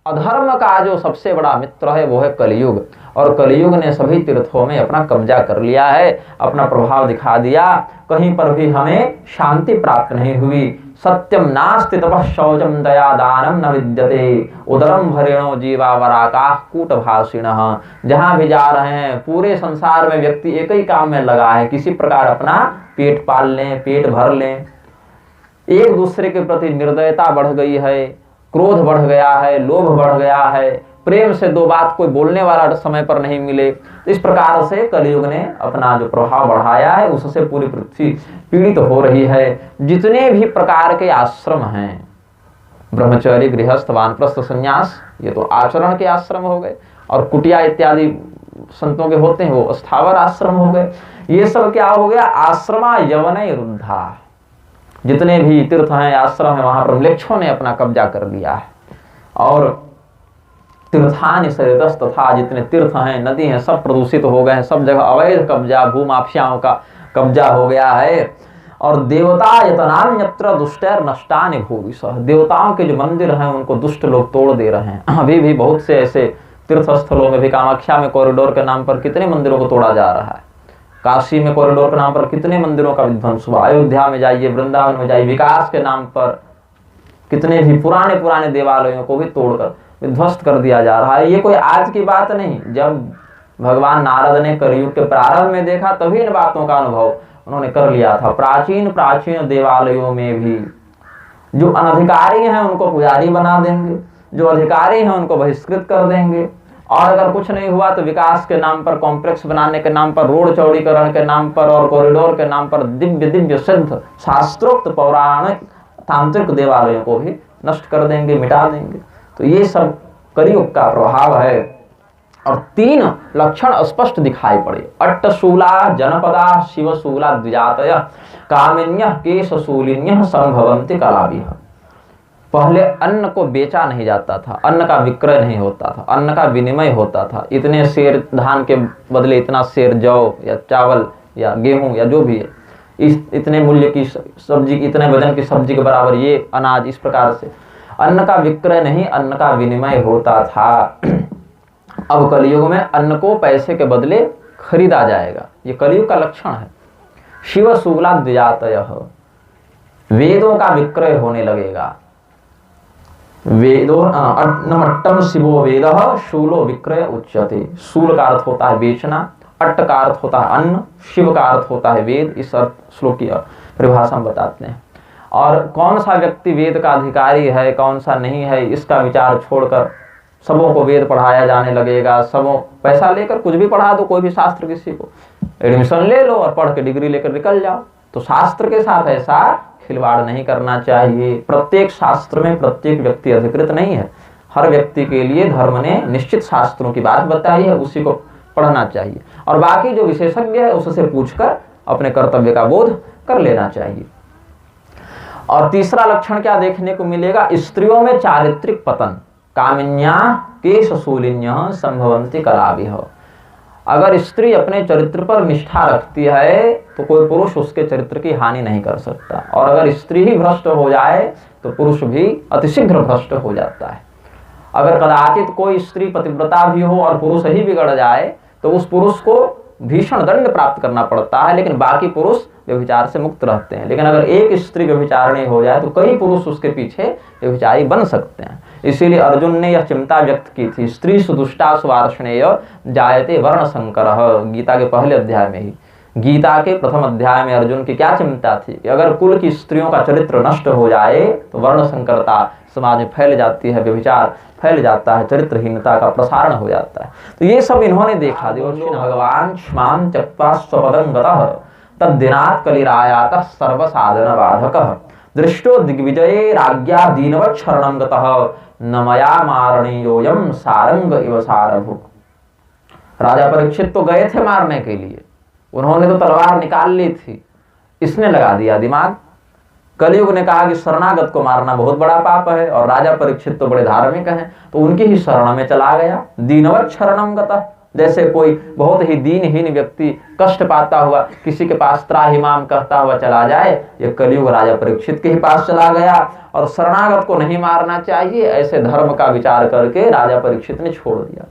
अधर्म का जो सबसे बड़ा मित्र है वो है कलयुग, और कलयुग ने सभी तीर्थों में अपना कब्जा कर लिया है, अपना प्रभाव दिखा दिया। कहीं पर भी हमें शांति प्राप्त नहीं हुई। सत्यम नास्ति तपः शौचम दया दानम न विद्यते उदरम भरेणो जीवा वराकाः कूटभाषिणः। जहां भी जा रहे हैं पूरे संसार में व्यक्ति एक ही काम में लगा है, किसी प्रकार अपना पेट पाल लें, पेट भर लें। एक दूसरे के प्रति निर्दयता बढ़ गई है, क्रोध बढ़ गया है, लोभ बढ़ गया है, प्रेम से दो बात कोई बोलने वाला समय पर नहीं मिले। इस प्रकार से कलयुग ने अपना जो प्रभाव बढ़ाया है उससे पूरी पृथ्वी पीड़ित हो रही है। जितने भी प्रकार के आश्रम हैं, ब्रह्मचर्य, गृहस्थ, वानप्रस्थ, संन्यास, ये तो आचरण के आश्रम हो गए, और कुटिया इत्यादि संतों के होते हैं वो स्थावर आश्रम हो गए। ये सब क्या हो गया? आश्रमा यवनय रुद्धा। जितने भी तीर्थ हैं, आश्रम है, वहां पर म्लेच्छों ने अपना कब्जा कर लिया है। और तीर्थानि सरितस् तथा, जितने तीर्थ हैं, नदी हैं, सब प्रदूषित हो गए हैं, सब जगह अवैध कब्जा, भूमाफियाओं का कब्जा हो गया है। और देवता यतनान्यत्र दुष्टैर नष्टानि भूरिशः, देवताओं के जो मंदिर हैं उनको दुष्ट लोग तोड़ दे रहे हैं। अभी भी बहुत से ऐसे तीर्थ स्थलों में भी, कामाख्या में कॉरिडोर के नाम पर कितने मंदिरों को तोड़ा जा रहा है, काशी में कॉरिडोर के नाम पर कितने मंदिरों का विध्वंस हुआ, अयोध्या में जाइए, वृंदावन में जाइए, विकास के नाम पर कितने भी पुराने पुराने देवालयों को भी तोड़कर विध्वस्त कर दिया जा रहा है। ये कोई आज की बात नहीं, जब भगवान नारद ने कलयुग के प्रारंभ में देखा तभी इन बातों का अनुभव उन्होंने कर लिया था। प्राचीन प्राचीन देवालयों में भी जो अनधिकारी हैं उनको पुजारी बना देंगे, जो अधिकारी हैं उनको बहिष्कृत कर देंगे, और अगर कुछ नहीं हुआ तो विकास के नाम पर, कॉम्प्लेक्स बनाने के नाम पर, रोड चौड़ीकरण के नाम पर और कॉरिडोर के नाम पर दिव्य दिव्य सिद्ध शास्त्रोक्त पौराणिक तांत्रिक देवालयों को भी नष्ट कर देंगे, मिटा देंगे। तो ये सब कलयुग का प्रभाव है। और तीन लक्षण स्पष्ट दिखाई पड़े, अट्टशूला जनपदा शिवशूला द्विजातयः कामिन्यः केशशूलिन्यः संभवन्ति कलाभिः। पहले अन्न को बेचा नहीं जाता था, अन्न का विक्रय नहीं होता था, अन्न का विनिमय होता था। इतने शेर धान के बदले इतना शेर जौ या चावल या गेहूं या जो भी है, इतने मूल्य की सब्जी, इतने वजन की सब्जी के बराबर ये अनाज, इस प्रकार से अन्न का विक्रय नहीं, अन्न का विनिमय होता था। अब कलयुग में अन्न को पैसे के बदले खरीदा जाएगा, ये कलयुग का लक्षण है। शिवशूला द्विजातयः, वेदों का विक्रय होने लगेगा। वेदो अन्नमट्टम शिवो वेदः शूलो विक्रय उच्यते। शूल का अर्थ होता है बेचना, अट्ट का अर्थ होता है अन्न, शिव का अर्थ होता है वेद। इस श्लोक की परिभाषा हम बताते हैं। और कौन सा व्यक्ति वेद का अधिकारी है, कौन सा नहीं है, इसका विचार छोड़कर सबों को वेद पढ़ाया जाने लगेगा। सबों पैसा लेकर कुछ भी पढ़ा दो, कोई भी शास्त्र, किसी को एडमिशन ले लो और पढ़ के डिग्री लेकर निकल जाओ। तो शास्त्र के साथ ऐसा खिलवाड़ नहीं करना चाहिए। प्रत्येक शास्त्र में प्रत्येक व्यक्ति अधिकृत नहीं है। हर व्यक्ति के लिए धर्म ने निश्चित शास्त्रों की बात बताई है, उसी को पढ़ना चाहिए, और बाकी जो विशेषज्ञ है उससे पूछकर अपने कर्तव्य का बोध कर लेना चाहिए। और तीसरा लक्षण क्या देखने को मिलेगा? स्त्रियों में चारित्रिक पतन। कामिन्या केशशूलिन्यः संभवन्ति कलाभिः। अगर स्त्री अपने चरित्र पर निष्ठा रखती है तो कोई पुरुष उसके चरित्र की हानि नहीं कर सकता, और अगर स्त्री ही भ्रष्ट हो जाए तो पुरुष भी अतिशीघ्र भ्रष्ट हो जाता है। अगर कदाचित कोई स्त्री पतिव्रता भी हो और पुरुष ही बिगड़ जाए तो उस पुरुष को भीषण दंड प्राप्त करना पड़ता है, लेकिन बाकी पुरुष व्यभिचार से मुक्त रहते हैं। लेकिन अगर एक स्त्री व्यभिचारिणी हो जाए तो कई पुरुष उसके पीछे व्यभिचारी बन सकते हैं। इसीलिए अर्जुन ने यह चिंता व्यक्त की थी, स्त्री सुदुष्टा सुवार्ष्णेय जायते वर्ण संकरः। गीता के पहले अध्याय में ही, गीता के प्रथम अध्याय में अर्जुन की क्या चिंता थी कि अगर कुल की स्त्रियों का चरित्र नष्ट हो जाए तो वर्ण संकरता समाज में फैल जाती है, व्यभिचार फैल जाता है, चरित्रहीनता का प्रसारण हो जाता है। तो ये सब इन्होंने देखा। भगवान क्षमां त्यक्त्वा स्वपदं गतः तद्दिनात् कलिरायातः सर्वसाधन बाधकः दृष्टो दिग्विजये राज्ञा दीनवत् शरणं गतः न मया मारणीयोऽयं सारंग इव सारभुक्। राजा परीक्षित तो गए थे मारने के लिए, उन्होंने तो तलवार निकाल ली थी, इसने लगा दिया दिमाग। कलयुग ने कहा कि शरणागत को मारना बहुत बड़ा पाप है, और राजा परीक्षित तो बड़े धार्मिक हैं तो उनकी ही शरण में चला गया। दीनवत् शरणं गतः, जैसे कोई बहुत ही दीनहीन व्यक्ति कष्ट पाता हुआ किसी के पास त्राहिमाम कहता हुआ चला जाए, ये कलयुग राजा परीक्षित के ही पास चला गया और शरणागत को नहीं मारना चाहिए, ऐसे धर्म का विचार करके राजा परीक्षित ने छोड़ दिया।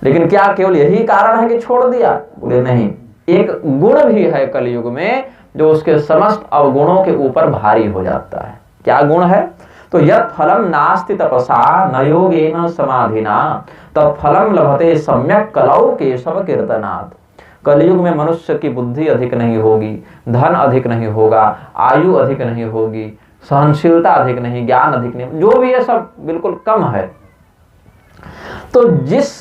लेकिन क्या केवल यही कारण है कि छोड़ दिया? बोले नहीं, एक गुण भी है कलयुग में जो उसके समस्त अवगुणों के ऊपर भारी हो जाता है। क्या गुण है? तो यत् फलम नास्ति तपसा न योगेन समाधिना तत्फलम लभते सम्यक कलौ केशव कीर्तनात्। कलयुग में मनुष्य की बुद्धि अधिक नहीं होगी, धन अधिक नहीं होगा, आयु अधिक नहीं होगी, सहनशीलता अधिक नहीं, ज्ञान अधिक नहीं, जो भी है सब बिल्कुल कम है। तो जिस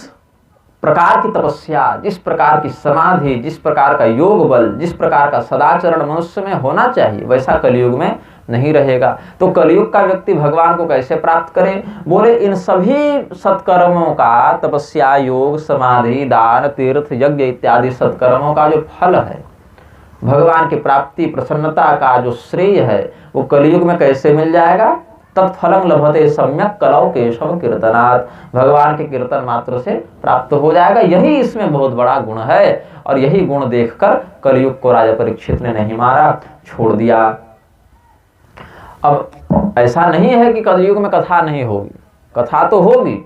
प्रकार की तपस्या, जिस प्रकार की समाधि, जिस प्रकार का योग बल, जिस प्रकार का सदाचरण मनुष्य में होना चाहिए, वैसा कलयुग में नहीं रहेगा। तो कलयुग का व्यक्ति भगवान को कैसे प्राप्त करे? बोले इन सभी सत्कर्मों का, तपस्या, योग, समाधि, दान, तीर्थ, यज्ञ इत्यादि सत्कर्मों का जो फल है, भगवान की प्राप्ति, प्रसन्नता का जो श्रेय है, वो कलयुग में कैसे मिल जाएगा? तत्फलम लभते सम्यक कलौ केशव कीर्तनात्। भगवान के कीर्तन मात्र से प्राप्त हो जाएगा। यही इसमें बहुत बड़ा गुण है और यही गुण देखकर कलयुग को राजा परीक्षित ने नहीं मारा, छोड़ दिया। अब ऐसा नहीं है कि कलयुग में कथा नहीं होगी, कथा तो होगी,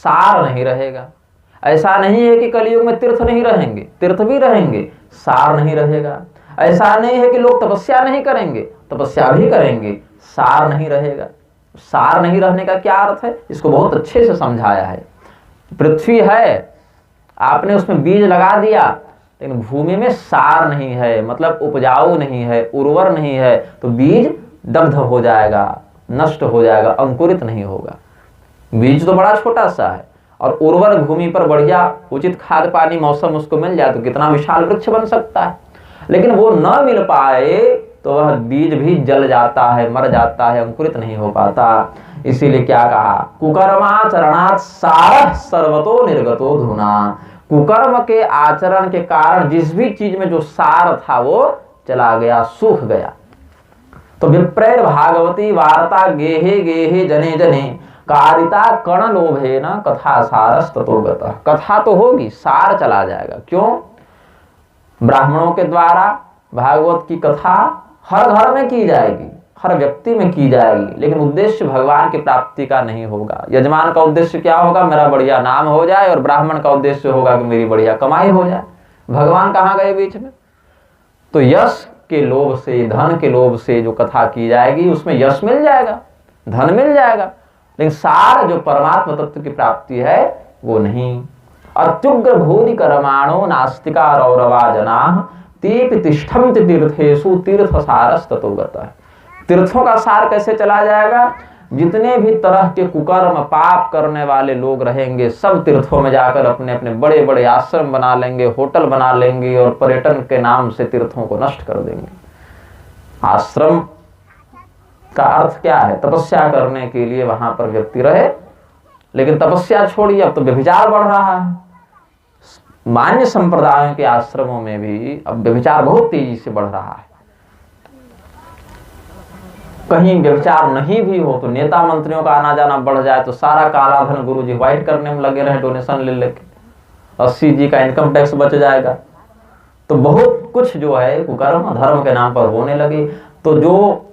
सार नहीं रहेगा। ऐसा नहीं है कि कलयुग में तीर्थ नहीं रहेंगे, तीर्थ भी रहेंगे, सार नहीं रहेगा। ऐसा नहीं है कि लोग तपस्या नहीं करेंगे, तपस्या भी करेंगे, सार नहीं रहेगा। सार नहीं रहने का क्या अर्थ है? इसको बहुत अच्छे से समझाया है। पृथ्वी है, आपने उसमें बीज लगा दिया, लेकिन भूमि में सार नहीं है, मतलब उपजाऊ नहीं है, उर्वर नहीं है, तो बीज दग्ध हो जाएगा, नष्ट हो जाएगा, अंकुरित नहीं होगा। बीज तो बड़ा छोटा सा है और उर्वर भूमि पर बढ़िया उचित खाद पानी मौसम उसको मिल जाए तो कितना विशाल वृक्ष बन सकता है। लेकिन वो न मिल पाए तो वह बीज भी जल जाता है, मर जाता है, अंकुरित नहीं हो पाता। इसीलिए क्या कहा? कुकर्माचरणात् सारः सर्वतो निर्गतो धुना। कुकर्म के आचरण के कारण जिस भी चीज में जो सार था वो चला गया, सूख गया। तो विप्रैर भागवती वार्ता गेहे गेहे जने जने कारिता कण लोभे न कथा सारस्ततो गतः। कथा तो होगी, सार चला जाएगा। क्यों? ब्राह्मणों के द्वारा भागवत की कथा हर घर में की जाएगी, हर व्यक्ति में की जाएगी, लेकिन उद्देश्य भगवान की प्राप्ति का नहीं होगा। यजमान का उद्देश्य क्या होगा? मेरा बढ़िया नाम हो जाए, और ब्राह्मण का उद्देश्य होगा कि मेरी बढ़िया कमाई हो जाए। भगवान कहाँ गए बीच में? तो यश के लोभ से, धन के लोभ से जो कथा की जाएगी उसमें यश मिल जाएगा, धन मिल जाएगा, लेकिन सार जो परमात्मा तत्व की प्राप्ति है वो नहीं। अत्युग्र भूरि कर्माणो नास्तिका रौरवा जनाः तेपि तिष्ठन्ति तीर्थेषु तीर्थ सारस्ततो गतः। तीर्थों का सार कैसे चला जाएगा? जितने भी तरह के कुकर्म पाप करने वाले लोग रहेंगे सब तीर्थों में जाकर अपने अपने बड़े बड़े आश्रम बना लेंगे, होटल बना लेंगे और पर्यटन के नाम से तीर्थों को नष्ट कर देंगे। आश्रम का अर्थ क्या है? तपस्या करने के लिए वहां पर व्यक्ति रहे, लेकिन तपस्या छोड़िए, अब तो व्यभिचार बढ़ रहा है। मान्य संप्रदायों के आश्रमों में भी अब व्यभिचार बहुत तेजी से बढ़ रहा है। कहीं व्यभिचार नहीं भी हो तो नेता मंत्रियों का आना जाना बढ़ जाए तो सारा काला धन गुरुजी व्हाइट करने में लगे रहे, डोनेशन ले लेके 80 जी का इनकम टैक्स बच जाएगा। तो बहुत कुछ जो है कुकर्म धर्म के नाम पर होने लगे। तो जो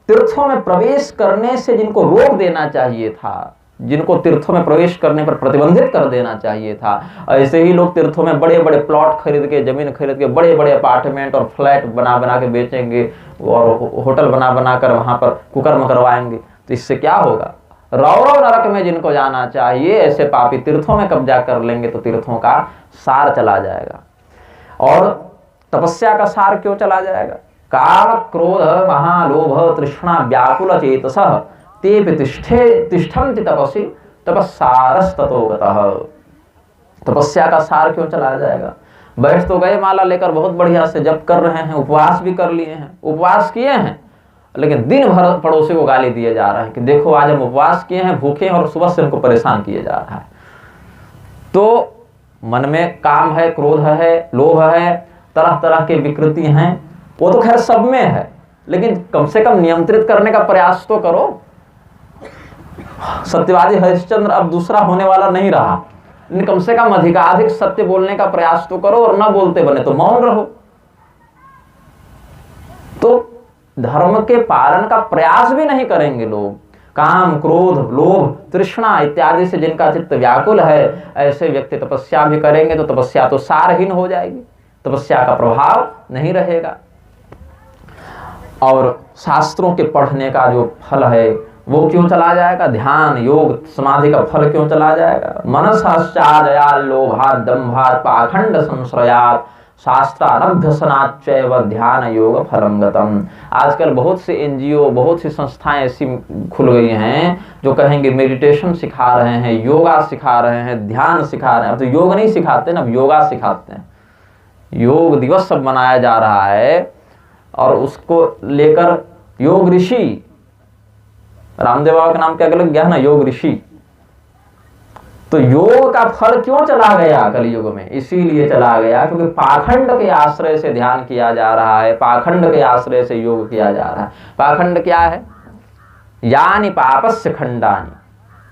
तीर्थों में प्रवेश करने से जिनको रोक देना चाहिए था, जिनको तीर्थों में प्रवेश करने पर प्रतिबंधित कर देना चाहिए था, ऐसे ही लोग तीर्थों में बड़े बड़े प्लॉट खरीद के, जमीन खरीद के, बड़े बड़े अपार्टमेंट और फ्लैट बना बना के बेचेंगे और होटल बना बना कर वहां पर कुकर्म करवाएंगे। तो इससे क्या होगा? रौरव नरक में जिनको जाना चाहिए ऐसे पापी तीर्थों में कब्जा कर लेंगे तो तीर्थों का सार चला जाएगा। और तपस्या का सार क्यों चला जाएगा? काम क्रोध महालोभ तृष्णा व्याकुल चेतसः तेपि तिष्ठन्ति तपसि तपस्सारस्ततो गतः। तपस्या का सार क्यों चला जाएगा? बैठ तो गए माला लेकर, बहुत बढ़िया से जप कर रहे हैं, उपवास भी कर लिए हैं, उपवास किए हैं, लेकिन दिन भर पड़ोसी को गाली दिए जा रहे हैं कि देखो आज हम उपवास किए हैं, भूखे हैं, और सुबह से उनको परेशान किए जा रहा है। तो मन में काम है, क्रोध है, लोभ है, तरह तरह के विकृति हैं, वो तो खैर सब में है, लेकिन कम से कम नियंत्रित करने का प्रयास तो करो। सत्यवादी हरिश्चंद्र अब दूसरा होने वाला नहीं रहा, लेकिन कम से कम अधिकाधिक सत्य बोलने का प्रयास तो करो, और ना बोलते बने तो मौन रहो। तो धर्म के पालन का प्रयास भी नहीं करेंगे लोग। काम, क्रोध, लोभ, तृष्णा इत्यादि से जिनका चित्त व्याकुल है, ऐसे व्यक्ति तपस्या भी करेंगे तो तपस्या तो सारहीन हो जाएगी, तपस्या का प्रभाव नहीं रहेगा। और शास्त्रों के पढ़ने का जो फल है वो क्यों चला जाएगा? ध्यान, योग, समाधि का फल क्यों चला जाएगा? मनसाश्चादया लोभात् दम्भात् पाखंड संश्रयात् शास्त्रानभ्यसनाच्चैव ध्यान योग फलम गतम। आजकल बहुत से एनजीओ, बहुत सी संस्थाएं ऐसी खुल गई हैं जो कहेंगे मेडिटेशन सिखा रहे हैं, योगा सिखा रहे हैं, ध्यान सिखा रहे हैं। अब तो योग नहीं सिखाते ना, अब योगा सिखाते हैं। योग दिवस सब मनाया जा रहा है और उसको लेकर योग ऋषि, रामदेव बाबा का नाम क्या गलत गया ना, योग ऋषि। तो योग का फल क्यों चला गया कलयुग में? इसीलिए चला गया क्योंकि पाखंड के आश्रय से ध्यान किया जा रहा है, पाखंड के आश्रय से योग किया जा रहा है। पाखंड क्या है? यानी पापस्य खंडानि,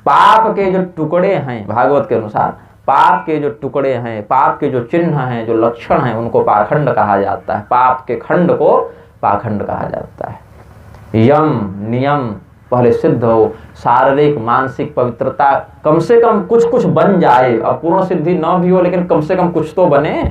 पाप के जो टुकड़े हैं, भागवत के अनुसार पाप के जो टुकड़े हैं, पाप के जो चिन्ह हैं, जो लक्षण हैं, उनको पाखंड कहा जाता है। पाप के खंड को पाखंड कहा जाता है। यम, नियम पहले सिद्ध हो, शारीरिक मानसिक पवित्रता कम से कम कुछ कुछ बन जाए। अब पूर्ण सिद्धि न भी हो लेकिन कम से कम कुछ तो बने,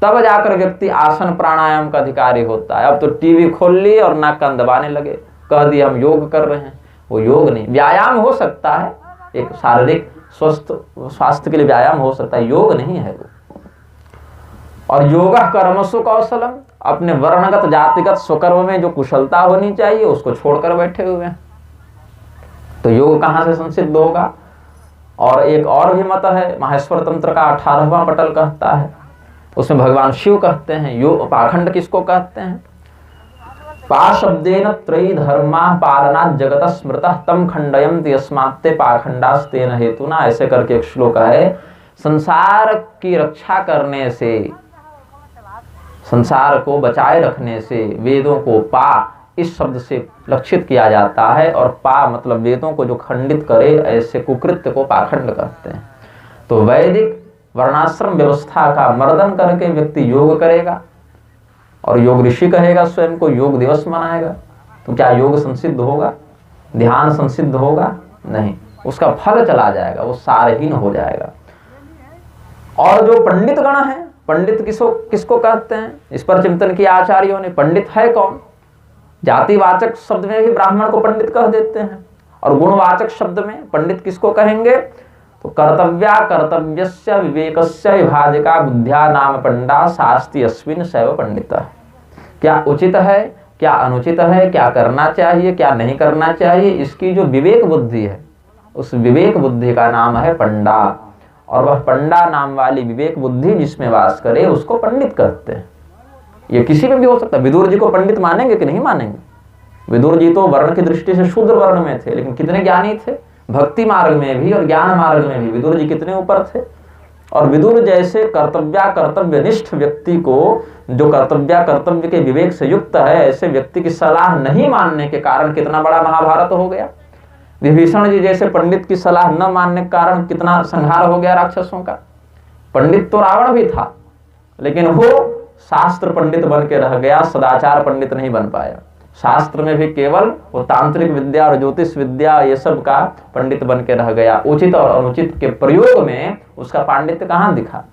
तब जाकर व्यक्ति आसन प्राणायाम का अधिकारी होता है। अब तो टीवी खोल लिए और नाक कान दबाने लगे, कह दिए हम योग कर रहे हैं। वो योग नहीं, व्यायाम हो सकता है, एक शारीरिक स्वास्थ्य के लिए व्यायाम हो सकता है, योग नहीं है वो। और योग कर्मसु कौशलम, अपने वर्णगत जातिगत स्वकर्म में जो कुशलता होनी चाहिए उसको छोड़कर बैठे हुए हैं, तो योग कहां से संसिद्ध होगा? और एक और भी मत है, माहेश्वर तंत्र का 18वां पटल कहता है, उसमें भगवान शिव कहते हैं योग पाखंड किसको कहते हैं? पाशब्देन त्रयी धर्मा पालनात् जगत स्मृतः तम खंडयन्ति यस्मात्ते पाखंडास्तेन हेतुना। ऐसे करके एक श्लोक है। संसार की रक्षा करने से, संसार को बचाए रखने से वेदों को पा इस शब्द से लक्षित किया जाता है, और पा मतलब वेदों को जो खंडित करे, ऐसे कुकृत्य को पाखंड कहते हैं। तो वैदिक वर्णाश्रम व्यवस्था का मर्दन करके व्यक्ति योग करेगा और योग ऋषि कहेगा स्वयं को, योग दिवस मनाएगा, तो क्या योग संसिद्ध होगा? ध्यान संसिद्ध होगा? नहीं, उसका फल चला जाएगा, वो सारहीन हो जाएगा। और जो पंडित गण है, पंडित किसको कहते हैं? इस पर चिंतन किया आचार्यों ने। पंडित है कौन? जातिवाचक शब्द में भी ब्राह्मण को पंडित कह देते हैं, और गुणवाचक शब्द में पंडित किसको कहेंगे? तो कर्तव्या कर्तव्यस्य विवेकस्य विभाजिका बुद्ध्या नाम पंडा शास्ति अस्मिन् सैव पंडितः। क्या उचित है, क्या अनुचित है, क्या करना चाहिए, क्या नहीं करना चाहिए, इसकी जो विवेक बुद्धि है, उस विवेक बुद्धि का नाम है पंडा। और वह पंडा नाम वाली विवेक बुद्धि जिसमें वास करे उसको पंडित कहते हैं। ये किसी में भी हो सकता है। विदुर जी को पंडित मानेंगे कि नहीं मानेंगे? विदुर जी तो वर्ण की दृष्टि से शूद्र वर्ण में थे, लेकिन कितने ज्ञानी थे, भक्ति मार्ग में भी और ज्ञान मार्ग में भी विदुर जी कितने ऊपर थे। और विदुर जैसे कर्तव्यनिष्ठ व्यक्ति को, जो कर्तव्य के विवेक से युक्त है, ऐसे व्यक्ति की सलाह नहीं मानने के कारण कितना बड़ा महाभारत हो गया। विभीषण जी जैसे पंडित की सलाह न मानने के कारण कितना संहार हो गया राक्षसों का। पंडित तो रावण भी था, लेकिन वो शास्त्र पंडित बन के रह गया, सदाचार पंडित नहीं बन पाया। शास्त्र में भी केवल वो तांत्रिक विद्या और ज्योतिष विद्या ये सब का पंडित बन के रह गया। उचित और अनुचित के प्रयोग में उसका पांडित्य कहाँ दिखा?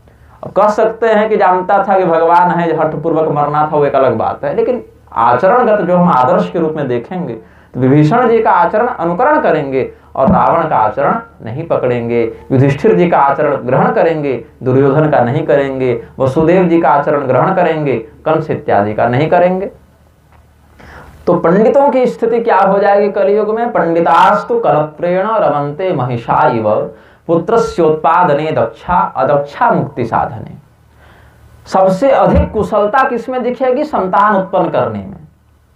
अब कह सकते हैं कि जानता था कि भगवान है, हठपूर्वक मरना था, वो एक अलग बात है, लेकिन आचरणगत जो हम आदर्श के रूप में देखेंगे तो विभीषण जी का आचरण अनुकरण करेंगे और रावण का आचरण नहीं पकड़ेंगे। युधिष्ठिर जी का आचरण ग्रहण करेंगे, दुर्योधन का नहीं करेंगे। वसुदेव जी का आचरण ग्रहण करेंगे, कंस इत्यादि का नहीं करेंगे। तो पंडितों की स्थिति क्या हो जाएगी कलयुग में? पंडितास्तु कलप्रेण रमन्ते महिषा इव पुत्रस्योत्पादने दक्षा अदक्षा मुक्ति साधने। सबसे अधिक कुशलता किसमें दिखेगी? संतान उत्पन्न करने में।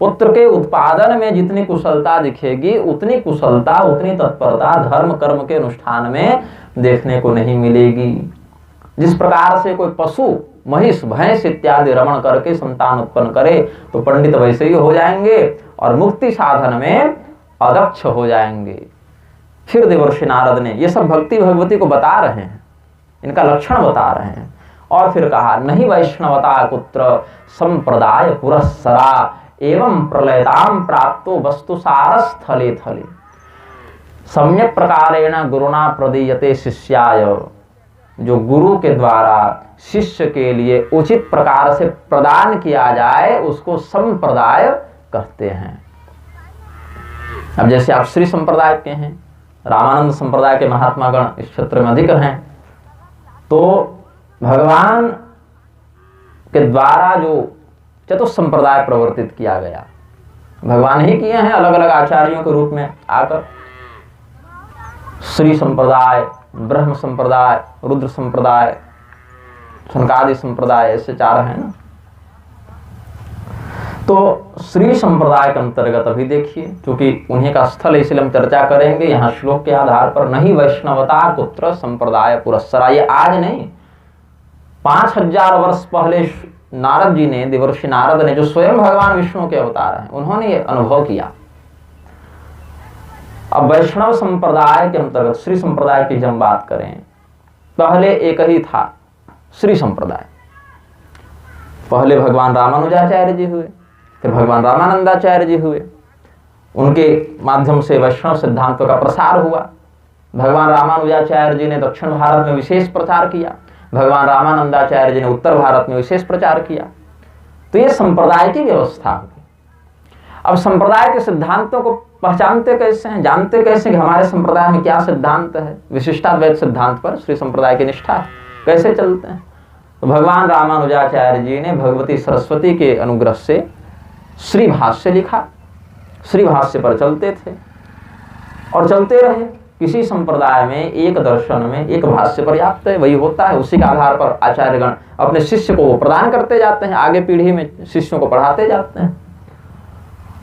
पुत्र के उत्पादन में जितनी कुशलता दिखेगी, उतनी कुशलता, उतनी तत्परता धर्म कर्म के अनुष्ठान में देखने को नहीं मिलेगी। जिस प्रकार से कोई पशु, महिष, भैंस इत्यादि रमण करके संतान उत्पन्न करे, तो पंडित वैसे ही हो जाएंगे और मुक्ति साधन में अदक्ष हो जाएंगे। फिर देवर्षि नारद ने ये सब भक्ति भगवती को बता रहे हैं इनका लक्षण बता रहे हैं। और फिर कहा नहीं वैष्णवता कुत्र संप्रदाय पुरस्सरा एवं प्रलयताम प्राप्तो वस्तु सारस्थले थले सम्यक प्रकारेण गुरुना प्रदीयते शिष्याय। जो गुरु के द्वारा शिष्य के लिए उचित प्रकार से प्रदान किया जाए उसको संप्रदाय कहते हैं। अब जैसे आप श्री संप्रदाय के हैं, रामानंद संप्रदाय के महात्मागण इस क्षेत्र में अधिक हैं, तो भगवान के द्वारा जो चतुर्थ संप्रदाय प्रवर्तित किया गया, भगवान ही किए हैं अलग अलग आचार्यों के रूप में आकर। श्री संप्रदाय, ब्रह्म संप्रदाय, रुद्र संप्रदाय, सनकादि संप्रदाय, ऐसे 4 हैं ना। तो श्री संप्रदाय के अंतर्गत अभी देखिए, क्योंकि उन्हीं का स्थल इसलिए हम चर्चा करेंगे यहाँ श्लोक के आधार पर। नहीं वैष्णवता कुत्र संप्रदाय पुरस्सरा, ये आज नहीं, 5000 वर्ष पहले नारद जी ने, देवर्षि नारद ने, जो स्वयं भगवान विष्णु के अवतार हैं, उन्होंने ये अनुभव किया। अब वैष्णव संप्रदाय के अंतर्गत श्री संप्रदाय की हम बात करें, पहले एक ही था श्री संप्रदाय। पहले भगवान रामानुजाचार्य जी हुए, फिर भगवान रामानंदाचार्य जी हुए, उनके माध्यम से वैष्णव सिद्धांतों का प्रसार हुआ। भगवान रामानुजाचार्य जी ने दक्षिण भारत में विशेष प्रचार किया, भगवान रामानंदाचार्य जी ने उत्तर भारत में विशेष प्रचार किया। तो ये संप्रदाय की व्यवस्था होगी। अब संप्रदाय के सिद्धांतों को पहचानते कैसे हैं, जानते कैसे कि हमारे संप्रदाय में क्या सिद्धांत है? विशिष्टाद्वैत सिद्धांत पर श्री संप्रदाय की निष्ठा है, कैसे चलते हैं? तो भगवान रामानुजाचार्य जी ने भगवती सरस्वती के अनुग्रह से श्री भाष्य लिखा, श्री भाष्य पर चलते थे और चलते रहे। किसी संप्रदाय में एक दर्शन में एक भाष्य पर्याप्त है, वही होता है। उसी के आधार पर आचार्यगण अपने शिष्य को प्रदान करते जाते हैं, आगे पीढ़ी में शिष्यों को पढ़ाते जाते हैं।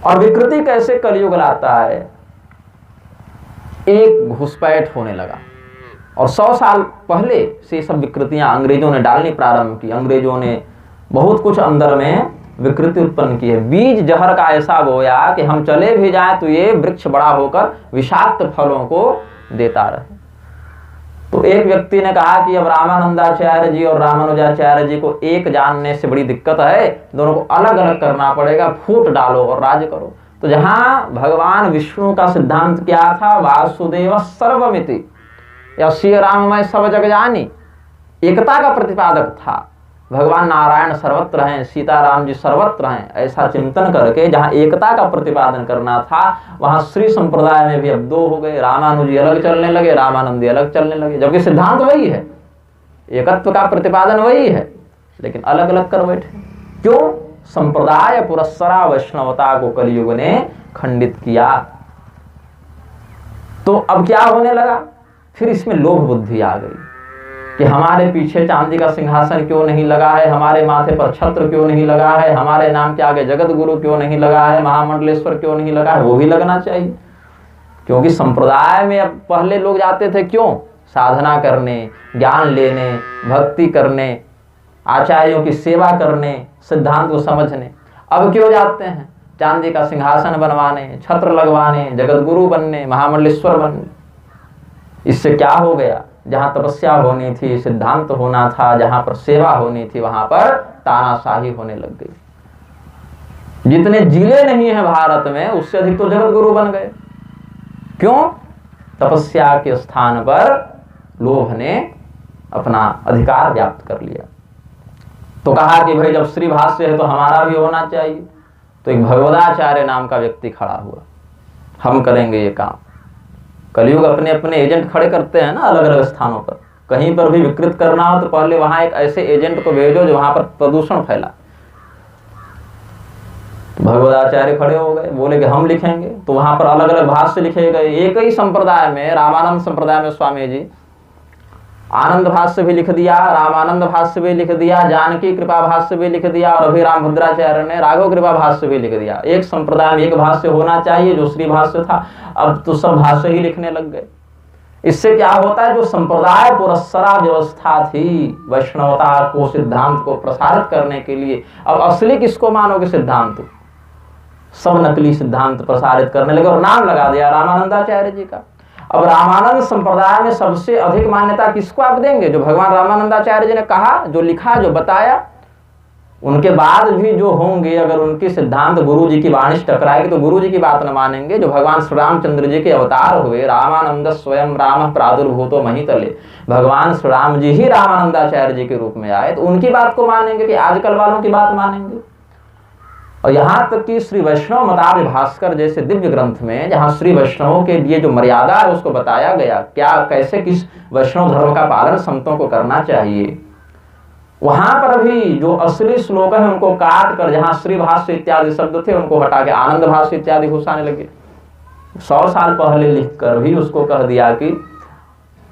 और विकृति कैसे कलयुग लाता है, एक घुसपैठ होने लगा और 100 साल पहले से सब विकृतियां अंग्रेजों ने डालनी प्रारंभ की। अंग्रेजों ने बहुत कुछ अंदर में विकृति उत्पन्न की है। बीज जहर का ऐसा बोया कि हम चले भी जाएं तो ये वृक्ष बड़ा होकर विषाक्त फलों को देता रहे। तो एक व्यक्ति ने कहा कि अब रामानंदाचार्य जी और रामानुजाचार्य जी को एक जानने से बड़ी दिक्कत है, दोनों को अलग अलग करना पड़ेगा, फूट डालो और राज करो। तो जहां भगवान विष्णु का सिद्धांत क्या था, वासुदेव सर्वमिति, या श्री राम मैं सब जग जानी, एकता का प्रतिपादक था। भगवान नारायण सर्वत्र हैं, सीताराम जी सर्वत्र हैं, ऐसा चिंतन करके जहां एकता का प्रतिपादन करना था, वहां श्री संप्रदाय में भी अब 2 हो गए। रामानुजी अलग चलने लगे, रामानंदी अलग चलने लगे, जबकि सिद्धांत वही है, एकत्व का प्रतिपादन वही है, लेकिन अलग अलग कर बैठे। क्यों? संप्रदाय पुरस्सरा वैष्णवता को कलियुग ने खंडित किया। तो अब क्या होने लगा, फिर इसमें लोभ बुद्धि आ गई कि हमारे पीछे चांदी का सिंहासन क्यों नहीं लगा है, हमारे माथे पर छत्र क्यों नहीं लगा है, हमारे नाम के आगे जगत गुरु क्यों नहीं लगा है, महामंडलेश्वर क्यों नहीं लगा है, वो भी लगना चाहिए। क्योंकि संप्रदाय में अब पहले लोग जाते थे क्यों? साधना करने, ज्ञान लेने, भक्ति करने, आचार्यों की सेवा करने, सिद्धांत को समझने। अब क्यों जाते हैं? चांदी का सिंहासन बनवाने, छत्र लगवाने, जगत गुरु बनने, महामंडलेश्वर बनने। इससे क्या हो गया, जहां तपस्या होनी थी, सिद्धांत होना था, जहां पर सेवा होनी थी, वहां पर तानाशाही होने लग गई। जितने जिले नहीं है भारत में, उससे अधिक तो जगत गुरु बन गए। क्यों? तपस्या के स्थान पर लोभ ने अपना अधिकार व्याप्त कर लिया। तो कहा कि भाई जब श्री भाष्य है तो हमारा भी होना चाहिए। तो एक भगवदाचार्य नाम का व्यक्ति खड़ा हुआ, हम करेंगे ये काम। कलयुग अपने अपने एजेंट खड़े करते हैं ना अलग अलग स्थानों पर। कहीं पर भी विकृत करना हो तो पहले वहां एक ऐसे एजेंट को भेजो जो वहां पर प्रदूषण फैला। तो भगवदाचार्य खड़े हो गए, बोले कि हम लिखेंगे। तो वहां पर अलग अलग भाष्य लिखे गए। एक ही संप्रदाय में, रामानंद संप्रदाय में स्वामी जी आनंद भाष्य भी लिख दिया, रामानंद भाष्य भी लिख दिया, जानकी कृपा भाष्य भी लिख दिया, और अभी रामभद्राचार्य ने राघव कृपा भाष्य भी लिख दिया। एक संप्रदाय में एक भाष्य होना चाहिए जो श्री भाष्य था, अब तो सब भाष्य ही लिखने लग गए। इससे क्या होता है, जो संप्रदाय पुरस्सरा व्यवस्था थी वैष्णवता को, सिद्धांत को प्रसारित करने के लिए, अब असली किसको मानोगे सिद्धांत? सब नकली सिद्धांत प्रसारित करने लगे और नाम लगा दिया रामानंदाचार्य जी का। अब रामानंद संप्रदाय में सबसे अधिक मान्यता किसको आप देंगे? जो भगवान रामानंदाचार्य जी ने कहा, जो लिखा, जो बताया। उनके बाद भी जो होंगे, अगर उनके सिद्धांत गुरु जी की वाणी से टकराएगी तो गुरु जी की बात न मानेंगे। जो भगवान श्री रामचंद्र जी के अवतार हुए, रामानंद स्वयं राम प्रादुर्भूतो महितले, भगवान श्री राम जी ही रामानंदाचार्य जी के रूप में आए, तो उनकी बात को मानेंगे कि आजकल वालों की बात मानेंगे? और यहाँ तक कि श्री वैष्णव मतार्य भास्कर जैसे दिव्य ग्रंथ में, जहाँ श्री वैष्णवों के लिए जो मर्यादा है उसको बताया गया, क्या कैसे किस वैष्णव धर्म का पालन संतों को करना चाहिए, वहां पर भी जो असली श्लोक है उनको काट कर, जहां श्री भाष्य इत्यादि शब्द थे उनको हटा के आनंद भाष्य इत्यादि घुसाने लगे। 100 साल पहले लिखकर भी उसको कह दिया कि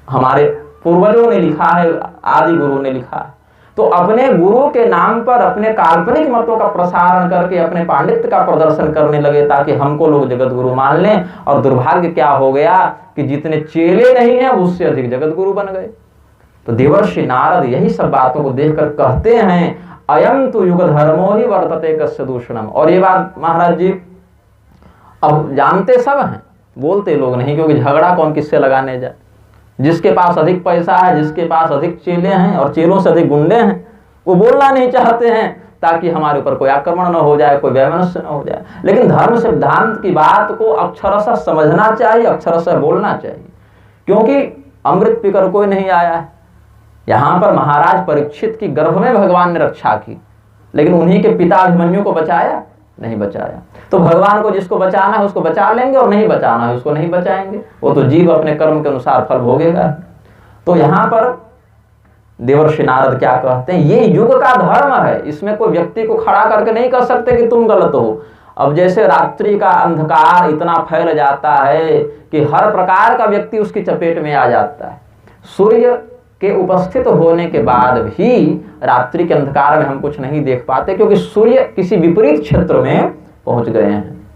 हमारे पूर्वजों ने लिखा है, आदि गुरु ने लिखा है। तो अपने गुरु के नाम पर अपने काल्पनिक मतों का प्रसारण करके अपने पांडित्य का प्रदर्शन करने लगे ताकि हमको लोग जगत गुरु मान लें। और दुर्भाग्य क्या हो गया कि जितने चेले नहीं है उससे अधिक जगत गुरु बन गए। तो देवर्षि नारद यही सब बातों को देखकर कहते हैं, अयम तो युग धर्मो ही वर्तते कस्य दूषणम। और ये बात महाराज जी अब जानते सब हैं, बोलते लोग नहीं, क्योंकि झगड़ा कौन किससे लगाने जाए। जिसके पास अधिक पैसा है, जिसके पास अधिक चेले हैं और चेलों से अधिक गुंडे हैं, वो बोलना नहीं चाहते हैं ताकि हमारे ऊपर कोई आक्रमण न हो जाए, कोई वैमनस्य न हो जाए। लेकिन धर्म सिद्धांत की बात को अक्षरशः समझना चाहिए, अक्षरशः बोलना चाहिए, क्योंकि अमृत पीकर कोई नहीं आया है। यहाँ पर महाराज परीक्षित की गर्भ में भगवान ने रक्षा की, लेकिन उन्हीं के पिता अभिमन्यु को बचाया नहीं बचाया। तो भगवान को जिसको बचाना है उसको बचा लेंगे और नहीं बचाना है उसको नहीं बचाएंगे, वो तो जीव अपने कर्म के अनुसार फल भोगेगा। तो यहाँ पर देवर्षि नारद क्या कहते हैं, ये युग का धर्म है, इसमें कोई व्यक्ति को खड़ा करके नहीं कह सकते कि तुम गलत हो। अब जैसे रात्रि का अंधकार इतना फैल जाता है कि हर प्रकार का व्यक्ति उसकी चपेट में आ जाता है। सूर्य के उपस्थित होने के बाद भी रात्रि के अंधकार में हम कुछ नहीं देख पाते, क्योंकि सूर्य किसी विपरीत क्षेत्र में पहुंच गए हैं।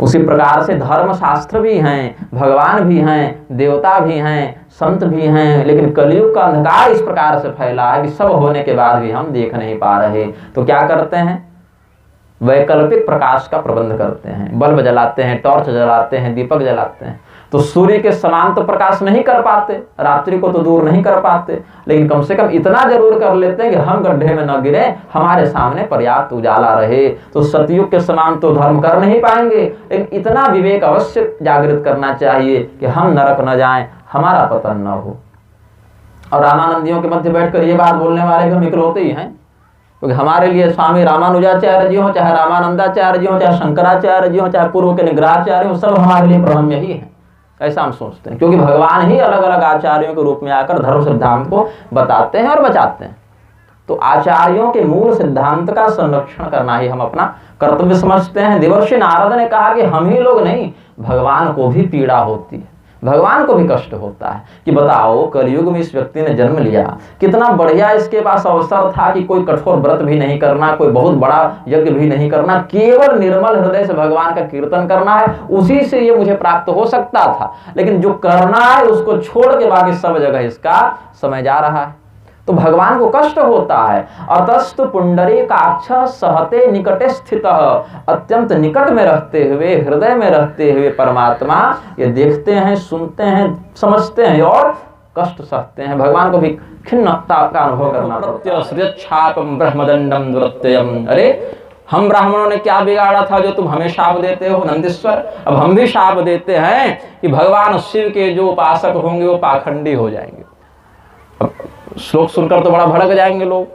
उसी प्रकार से धर्म शास्त्र भी हैं, भगवान भी हैं, देवता भी हैं, संत भी हैं, लेकिन कलयुग का अंधकार इस प्रकार से फैला है कि सब होने के बाद भी हम देख नहीं पा रहे। तो क्या करते हैं, वैकल्पिक प्रकाश का प्रबंध करते हैं, बल्ब जलाते हैं, टॉर्च जलाते हैं, दीपक जलाते हैं। तो सूर्य के समान तो प्रकाश नहीं कर पाते, रात्रि को तो दूर नहीं कर पाते, लेकिन कम से कम इतना जरूर कर लेते हैं कि हम गड्ढे में न गिरे, हमारे सामने पर्याप्त उजाला रहे। तो सतयुग के समान तो धर्म कर नहीं पाएंगे, लेकिन इतना विवेक अवश्य जागृत करना चाहिए कि हम नरक न जाएं, हमारा पतन न हो। और रामानंदियों के मध्य बैठकर ये बात बोलने वाले भी इकलौते ही हैं, क्योंकि हमारे लिए स्वामी रामानुजाचार्य जी हो, चाहे रामानंदाचार्य जी हो, चाहे शंकराचार्य जी हो, चाहे पूर्व के निग्रहाचार्य हो, सब हमारे लिए ब्रह्म ही है, ऐसा हम सोचते हैं। क्योंकि भगवान ही अलग अलग आचार्यों के रूप में आकर धर्म सिद्धांत को बताते हैं और बचाते हैं। तो आचार्यों के मूल सिद्धांत का संरक्षण करना ही हम अपना कर्तव्य समझते हैं। देवर्षि नारद ने कहा कि हम ही लोग नहीं, भगवान को भी पीड़ा होती है, भगवान को भी कष्ट होता है कि बताओ कलयुग में इस व्यक्ति ने जन्म लिया, कितना बढ़िया इसके पास अवसर था कि कोई कठोर व्रत भी नहीं करना, कोई बहुत बड़ा यज्ञ भी नहीं करना, केवल निर्मल हृदय से भगवान का कीर्तन करना है, उसी से ये मुझे प्राप्त हो सकता था। लेकिन जो करना है उसको छोड़ के बाकी सब जगह इसका समय जा रहा है, तो भगवान को कष्ट होता है। अतस्तु पुंडरीकाक्ष सहते निकटे स्थित, अत्यंत निकट में रहते हुए, हृदय में रहते हुए परमात्मा ये देखते हैं, सुनते हैं, समझते हैं और कष्ट सहते हैं। भगवान को भी खिन्नता का अनुभव करना पड़ता है। ब्रह्मदंडम दुरत्ययम, अरे हम ब्राह्मणों ने क्या बिगाड़ा था जो तुम हमें शाप देते हो नंदीश्वर। अब हम भी शाप देते हैं कि भगवान शिव के जो उपासक होंगे वो पाखंडी हो जाएंगे। श्लोक सुनकर तो बड़ा भड़क जाएंगे लोग,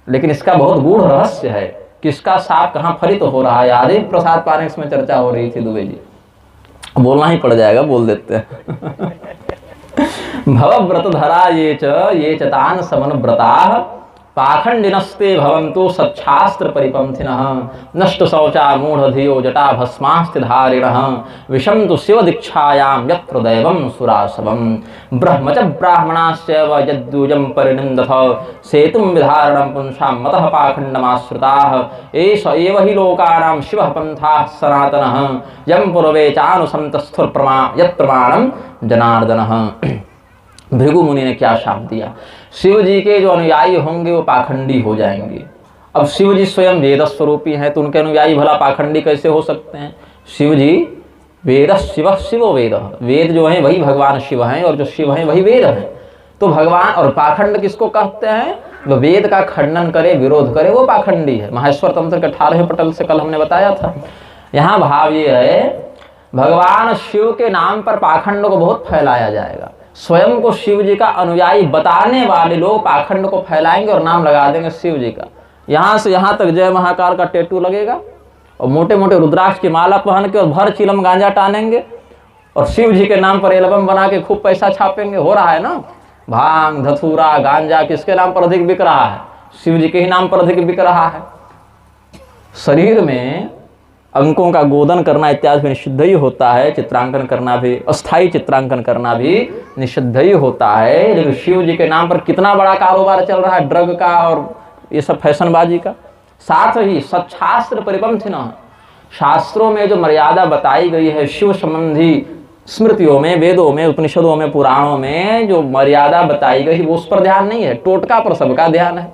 लेकिन इसका बहुत गूढ़ रहस्य है कि इसका साप कहाँ फलित हो रहा है। आदि प्रसाद पाने में चर्चा हो रही थी दुबे जी, बोलना ही पड़ जाएगा, बोल देते हैं। भव व्रत धरा ये चतान समन व्रताः पाखंडिनस्ते भवन्तु सच्छास्त्र परिपंथिनः नष्ट शौचा मूढ़ धियो जटा भस्मास्ति धारिणः विशन्तु शिव दीक्षायां यत्र दैवं सुरासवम् ब्रह्म च ब्राह्मणाश्चैव यद्यूजं परिनिन्दथ सेतुं विधारणं पुंसां मतः पाखण्डमाश्रिताः एष एव हि लोकानां शिवः पन्थाः सनातनः यं पूर्वे चानुसन्तस्थुर्प्रमा यत्प्रमाणं जनार्दनः। भृगु मुनि ने क्या शाप दिया, शिव जी के जो अनुयायी होंगे वो पाखंडी हो जाएंगे। अब शिव जी स्वयं वेद स्वरूपी हैं, तो उनके अनुयायी भला पाखंडी कैसे हो सकते हैं। शिव जी वेद शिव शिवो वेद, वेद जो है वही भगवान शिव हैं और जो शिव हैं वही वेद हैं। तो भगवान और पाखंड किसको कहते हैं? जो वेद का खंडन करे, विरोध करे, वो पाखंडी है। माहेश्वर तंत्र के 18वें पटल से कल हमने बताया था। यहाँ भाव ये है, भगवान शिव के नाम पर पाखंड को बहुत फैलाया जाएगा। स्वयं को शिव जी का अनुयायी बताने वाले लोग पाखंड को फैलाएंगे और नाम लगा देंगे शिव जी का। यहाँ से यहाँ तक जय महाकाल का टैटू लगेगा और मोटे मोटे रुद्राक्ष की माला पहन के और भर चिलम गांजा टानेंगे और शिव जी के नाम पर एल्बम बना के खूब पैसा छापेंगे। हो रहा है ना, भांग धतूरा गांजा किसके नाम पर अधिक बिक रहा है? शिव जी के ही नाम पर अधिक बिक रहा है। शरीर में अंकों का गोदन करना इत्यादि भी निषिद्ध ही होता है, चित्रांकन करना भी, अस्थायी चित्रांकन करना भी निषिद्ध ही होता है। लेकिन शिव जी के नाम पर कितना बड़ा कारोबार चल रहा है ड्रग का और ये सब फैशनबाजी का। साथ ही सच्छास्त्र परिपंथ न, शास्त्रों में जो मर्यादा बताई गई है शिव संबंधी स्मृतियों में, वेदों में, उपनिषदों में, पुराणों में जो मर्यादा बताई गई वो उस पर ध्यान नहीं है, टोटका पर सबका ध्यान है।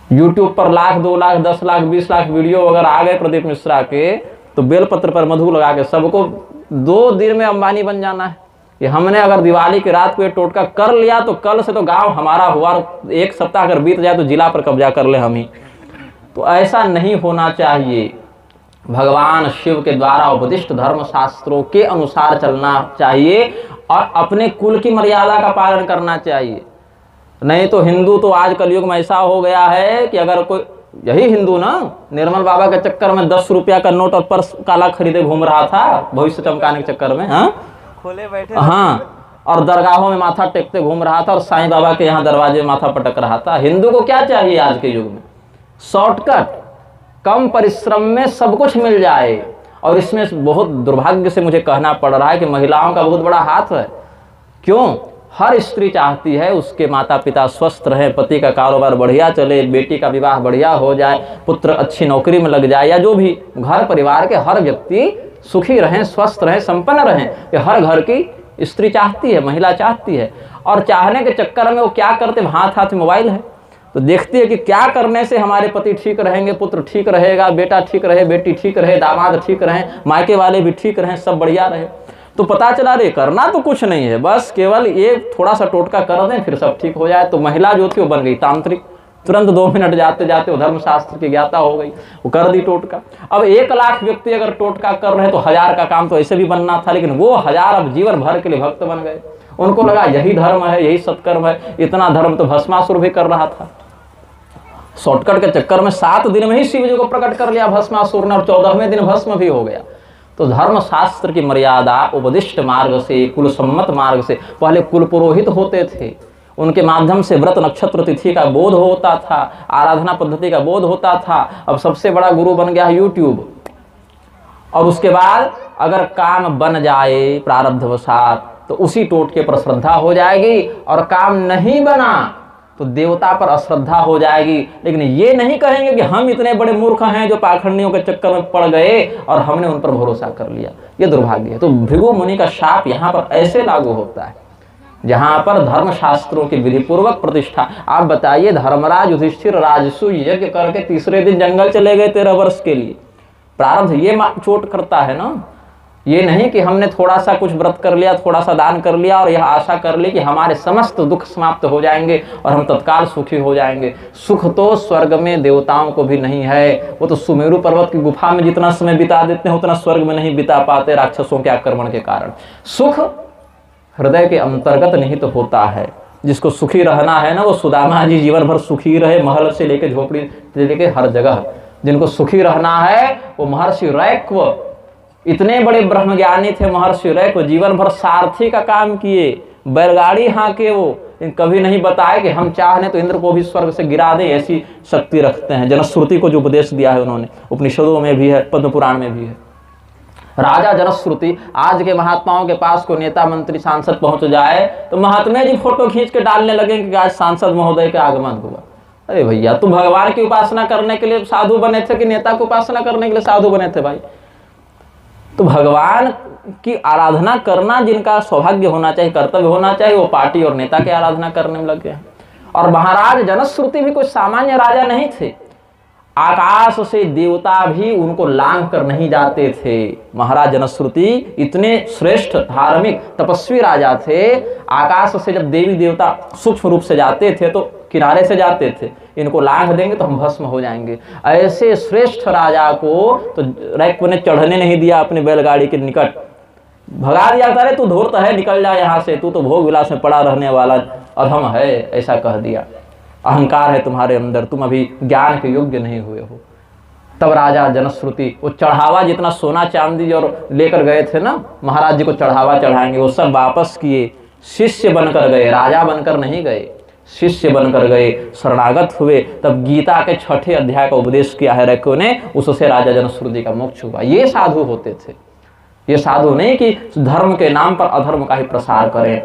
YouTube पर 1 लाख 2 लाख 10 लाख 20 लाख वीडियो अगर आ गए प्रदीप मिश्रा के, तो बेलपत्र पर मधु लगा के सबको 2 दिन में अंबानी बन जाना है। कि हमने अगर दिवाली की रात को ये टोटका कर लिया तो कल से तो गांव हमारा हुआ, 1 सप्ताह अगर बीत जाए तो जिला पर कब्जा कर ले हम ही। तो ऐसा नहीं होना चाहिए। भगवान शिव के द्वारा उपदिष्ट धर्म शास्त्रों के अनुसार चलना चाहिए और अपने कुल की मर्यादा का पालन करना चाहिए। नहीं तो हिंदू तो आज कलयुग में ऐसा हो गया है कि अगर कोई, यही हिंदू ना निर्मल बाबा के चक्कर में 10 रुपया का नोट और पर्स काला खरीदे घूम रहा था भविष्य चमकाने के चक्कर में, हाँ खोले बैठे, हाँ, और दरगाहों में माथा टेकते घूम रहा था और साईं बाबा के यहाँ दरवाजे में माथा पटक रहा था। हिंदू को क्या चाहिए आज के युग में? शॉर्टकट, कम परिश्रम में सब कुछ मिल जाए। और इसमें बहुत दुर्भाग्य से मुझे कहना पड़ रहा है कि महिलाओं का बहुत बड़ा हाथ है। क्यों? हर स्त्री चाहती है उसके माता पिता स्वस्थ रहें, पति का कारोबार बढ़िया चले, बेटी का विवाह बढ़िया हो जाए, पुत्र अच्छी नौकरी में लग जाए, या जो भी घर परिवार के हर व्यक्ति सुखी रहें, स्वस्थ रहें, संपन्न रहें। ये हर घर की स्त्री चाहती है, महिला चाहती है। और चाहने के चक्कर में वो क्या करते, हाथ हाथ मोबाइल है तो देखती है कि क्या करने से हमारे पति ठीक रहेंगे, पुत्र ठीक रहेगा, बेटा ठीक रहे, बेटी ठीक रहे, दामाद ठीक रहे, मायके वाले भी ठीक रहें, सब बढ़िया रहे। तो पता चला रे करना तो कुछ नहीं है, बस केवल ये थोड़ा सा टोटका कर दें फिर सब ठीक हो जाए। तो महिला जो थी वो बन गई तांत्रिक, तुरंत 2 मिनट जाते जाते वो धर्मशास्त्र की ज्ञाता हो गई, वो कर दी टोटका। अब 1 लाख व्यक्ति अगर टोटका कर रहे हैं तो 1000 का काम तो ऐसे भी बनना था, लेकिन वो 1000 अब जीवन भर के लिए भक्त बन गए। उनको लगा यही धर्म है, यही सत्कर्म है। इतना धर्म तो भस्मासुर भी कर रहा था। शॉर्टकट के चक्कर में 7 दिन में ही शिव जी को प्रकट कर लिया भस्मासुर ने और 14वें दिन भस्म भी हो गया। तो धर्म शास्त्र की मर्यादा उपदिष्ट मार्ग से, कुल सम्मत मार्ग से, पहले कुल पुरोहित होते थे, उनके माध्यम से व्रत नक्षत्र तिथि का बोध होता था, आराधना पद्धति का बोध होता था। अब सबसे बड़ा गुरु बन गया यूट्यूब। और उसके बाद अगर काम बन जाए प्रारब्धवशात तो उसी टोटके पर श्रद्धा हो जाएगी, और काम नहीं बना तो देवता पर अश्रद्धा हो जाएगी। लेकिन ये नहीं कहेंगे कि हम इतने बड़े मूर्ख हैं जो पाखंडियों के चक्कर में पड़ गए और हमने उन पर भरोसा कर लिया। ये दुर्भाग्य है। तो भृगु मुनि का शाप यहाँ पर ऐसे लागू होता है जहाँ पर धर्मशास्त्रों की विधिपूर्वक प्रतिष्ठा। आप बताइए, धर्मराज युधिष्ठिर राजसु यज्ञ करके तीसरे दिन जंगल चले गए 13 वर्ष के लिए। प्रारब्ध ये चोट करता है ना, ये नहीं कि हमने थोड़ा सा कुछ व्रत कर लिया, थोड़ा सा दान कर लिया और यह आशा कर ली कि हमारे समस्त दुख समाप्त हो जाएंगे और हम तत्काल सुखी हो जाएंगे। सुख तो स्वर्ग में देवताओं को भी नहीं है। वो तो सुमेरु पर्वत की गुफा में जितना समय बिता देते हैं उतना स्वर्ग में नहीं बिता पाते राक्षसों के आक्रमण के कारण। सुख हृदय के अंतर्गत निहित होता है। जिसको सुखी रहना है ना, वो सुदामा जी जीवन भर सुखी रहे, महल से लेके झोपड़ी से लेके हर जगह। जिनको सुखी रहना है वो महर्षि रैक्व, इतने बड़े ब्रह्मज्ञानी थे महर्षि रैक्व, जीवन भर सारथी का काम किए, बैलगाड़ी हाँके वो कभी नहीं बताए कि हम चाहने तो इंद्र को भी स्वर्ग से गिरा दें, ऐसी शक्ति रखते हैं। जनश्रुति को जो उपदेश दिया है उन्होंने, उपनिषदों में भी है, पद्म पुराण में भी है। राजा जनश्रुति, आज के महात्माओं के पास को नेता मंत्री सांसद पहुंच जाए तो महात्मा जी फोटो खींच के डालने लगे कि आज सांसद महोदय का आगमन हुआ। अरे भैया, तुम भगवान की उपासना करने के लिए साधु बने थे कि नेता की उपासना करने के लिए साधु बने थे भाई? तो भगवान की आराधना करना जिनका सौभाग्य होना चाहिए, कर्तव्य होना चाहिए, वो पार्टी और नेता की आराधना करने में लगे हैं। और महाराज जनश्रुति भी कोई सामान्य राजा नहीं थे। आकाश से देवता भी उनको लांघ कर नहीं जाते थे। महाराज जनश्रुति इतने श्रेष्ठ धार्मिक तपस्वी राजा थे, आकाश से जब देवी देवता सूक्ष्म रूप से जाते थे तो किनारे से जाते थे, इनको लांघ देंगे तो हम भस्म हो जाएंगे। ऐसे श्रेष्ठ राजा को तो रैक ने चढ़ने नहीं दिया अपनी बैलगाड़ी के निकट, भगा दिया, अरे तू धूर्त है, निकल जा यहाँ से, तू तो भोग विलास में पड़ा रहने वाला अधम है, ऐसा कह दिया। अहंकार है तुम्हारे अंदर, तुम अभी ज्ञान के योग्य नहीं हुए हो। तब राजा जनश्रुति वो चढ़ावा जितना सोना चांदी और लेकर गए थे ना, महाराज जी को चढ़ावा चढ़ाएंगे, वो सब वापस किए, शिष्य बनकर गए, राजा बनकर नहीं गए, शिष्य बनकर गए, शरणागत हुए। तब गीता के 6ठे अध्याय का उपदेश किया है रैको ने, उससे राजा जनश्रुति का मोक्ष हुआ। ये साधु होते थे, ये साधु नहीं कि धर्म के नाम पर अधर्म का ही प्रसार करें।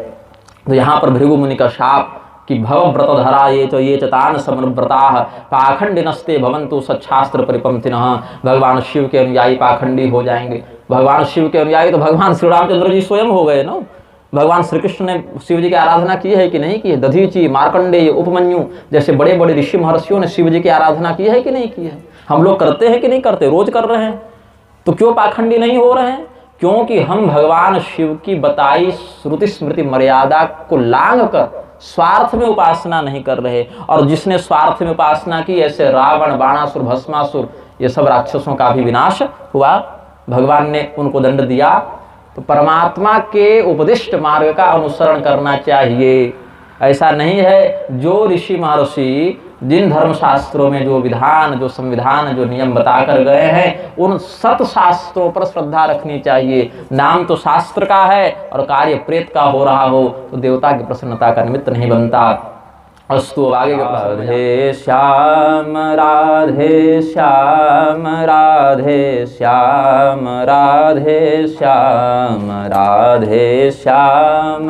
तो यहाँ पर भृगु मुनि का शाप कि भवव्रत धरा ये चतान समव्रता पाखंडिनस्ते भवन्तु सच्छास्त्र परिपंथिनः, भगवान शिव के अनुयायी पाखंडी हो जाएंगे। भगवान शिव के अनुयायी तो भगवान श्री रामचंद्र जी स्वयं हो गए ना। भगवान श्री कृष्ण ने शिव जी की आराधना की है कि नहीं की है? दधीचि, मार्कंडेय, उपमन्यु जैसे बड़े बड़े ऋषि महर्षियों ने शिव जी की आराधना की है कि नहीं की है? हम लोग करते हैं कि नहीं करते? रोज कर रहे हैं। तो क्यों पाखंडी नहीं हो रहे हैं? क्योंकि हम भगवान शिव की बताई श्रुति स्मृति मर्यादा को लांघ कर स्वार्थ में उपासना नहीं कर रहे। और जिसने स्वार्थ में उपासना की, ऐसे रावण, बाणासुर, भस्मासुर, ये सब राक्षसों का भी विनाश हुआ, भगवान ने उनको दंड दिया। तो परमात्मा के उपदिष्ट मार्ग का अनुसरण करना चाहिए। ऐसा नहीं है जो ऋषि महर्षि जिन धर्मशास्त्रों में जो विधान, जो संविधान, जो नियम बताकर गए हैं, उन सत शास्त्रों पर श्रद्धा रखनी चाहिए। नाम तो शास्त्र का है और कार्य प्रेत का हो रहा हो तो देवता की प्रसन्नता का निमित्त नहीं बनता। अस्तु आगे राधे श्याम राधे श्याम राधे श्याम राधे श्याम राधे श्याम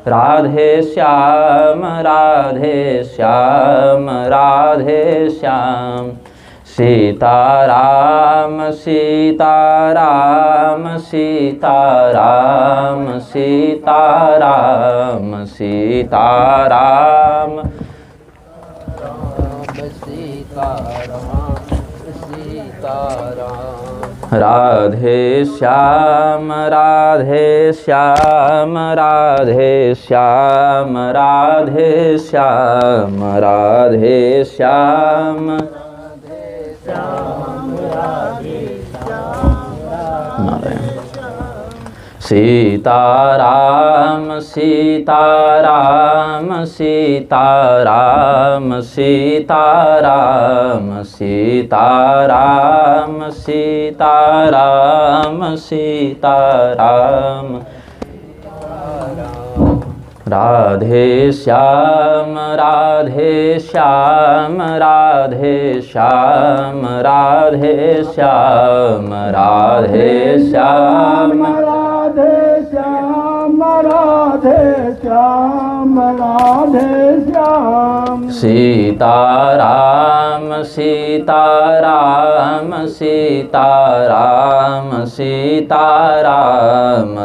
राधे श्याम राधे श्याम राधे श्याम सीताराम सीताराम सीताराम सीताराम सीताराम राधे श्याम राधे श्याम राधे श्याम राधे श्याम राधे श्याम सीताराम सीताराम सीताराम सीताराम सीताराम सीताराम सीताराम राधे श्याम राधे श्याम राधे श्याम राधे श्याम राधे श्याम राधे श्याम राधे श्याम राधे श्याम सीताराम सीताराम सीताराम सीताराम सीताराम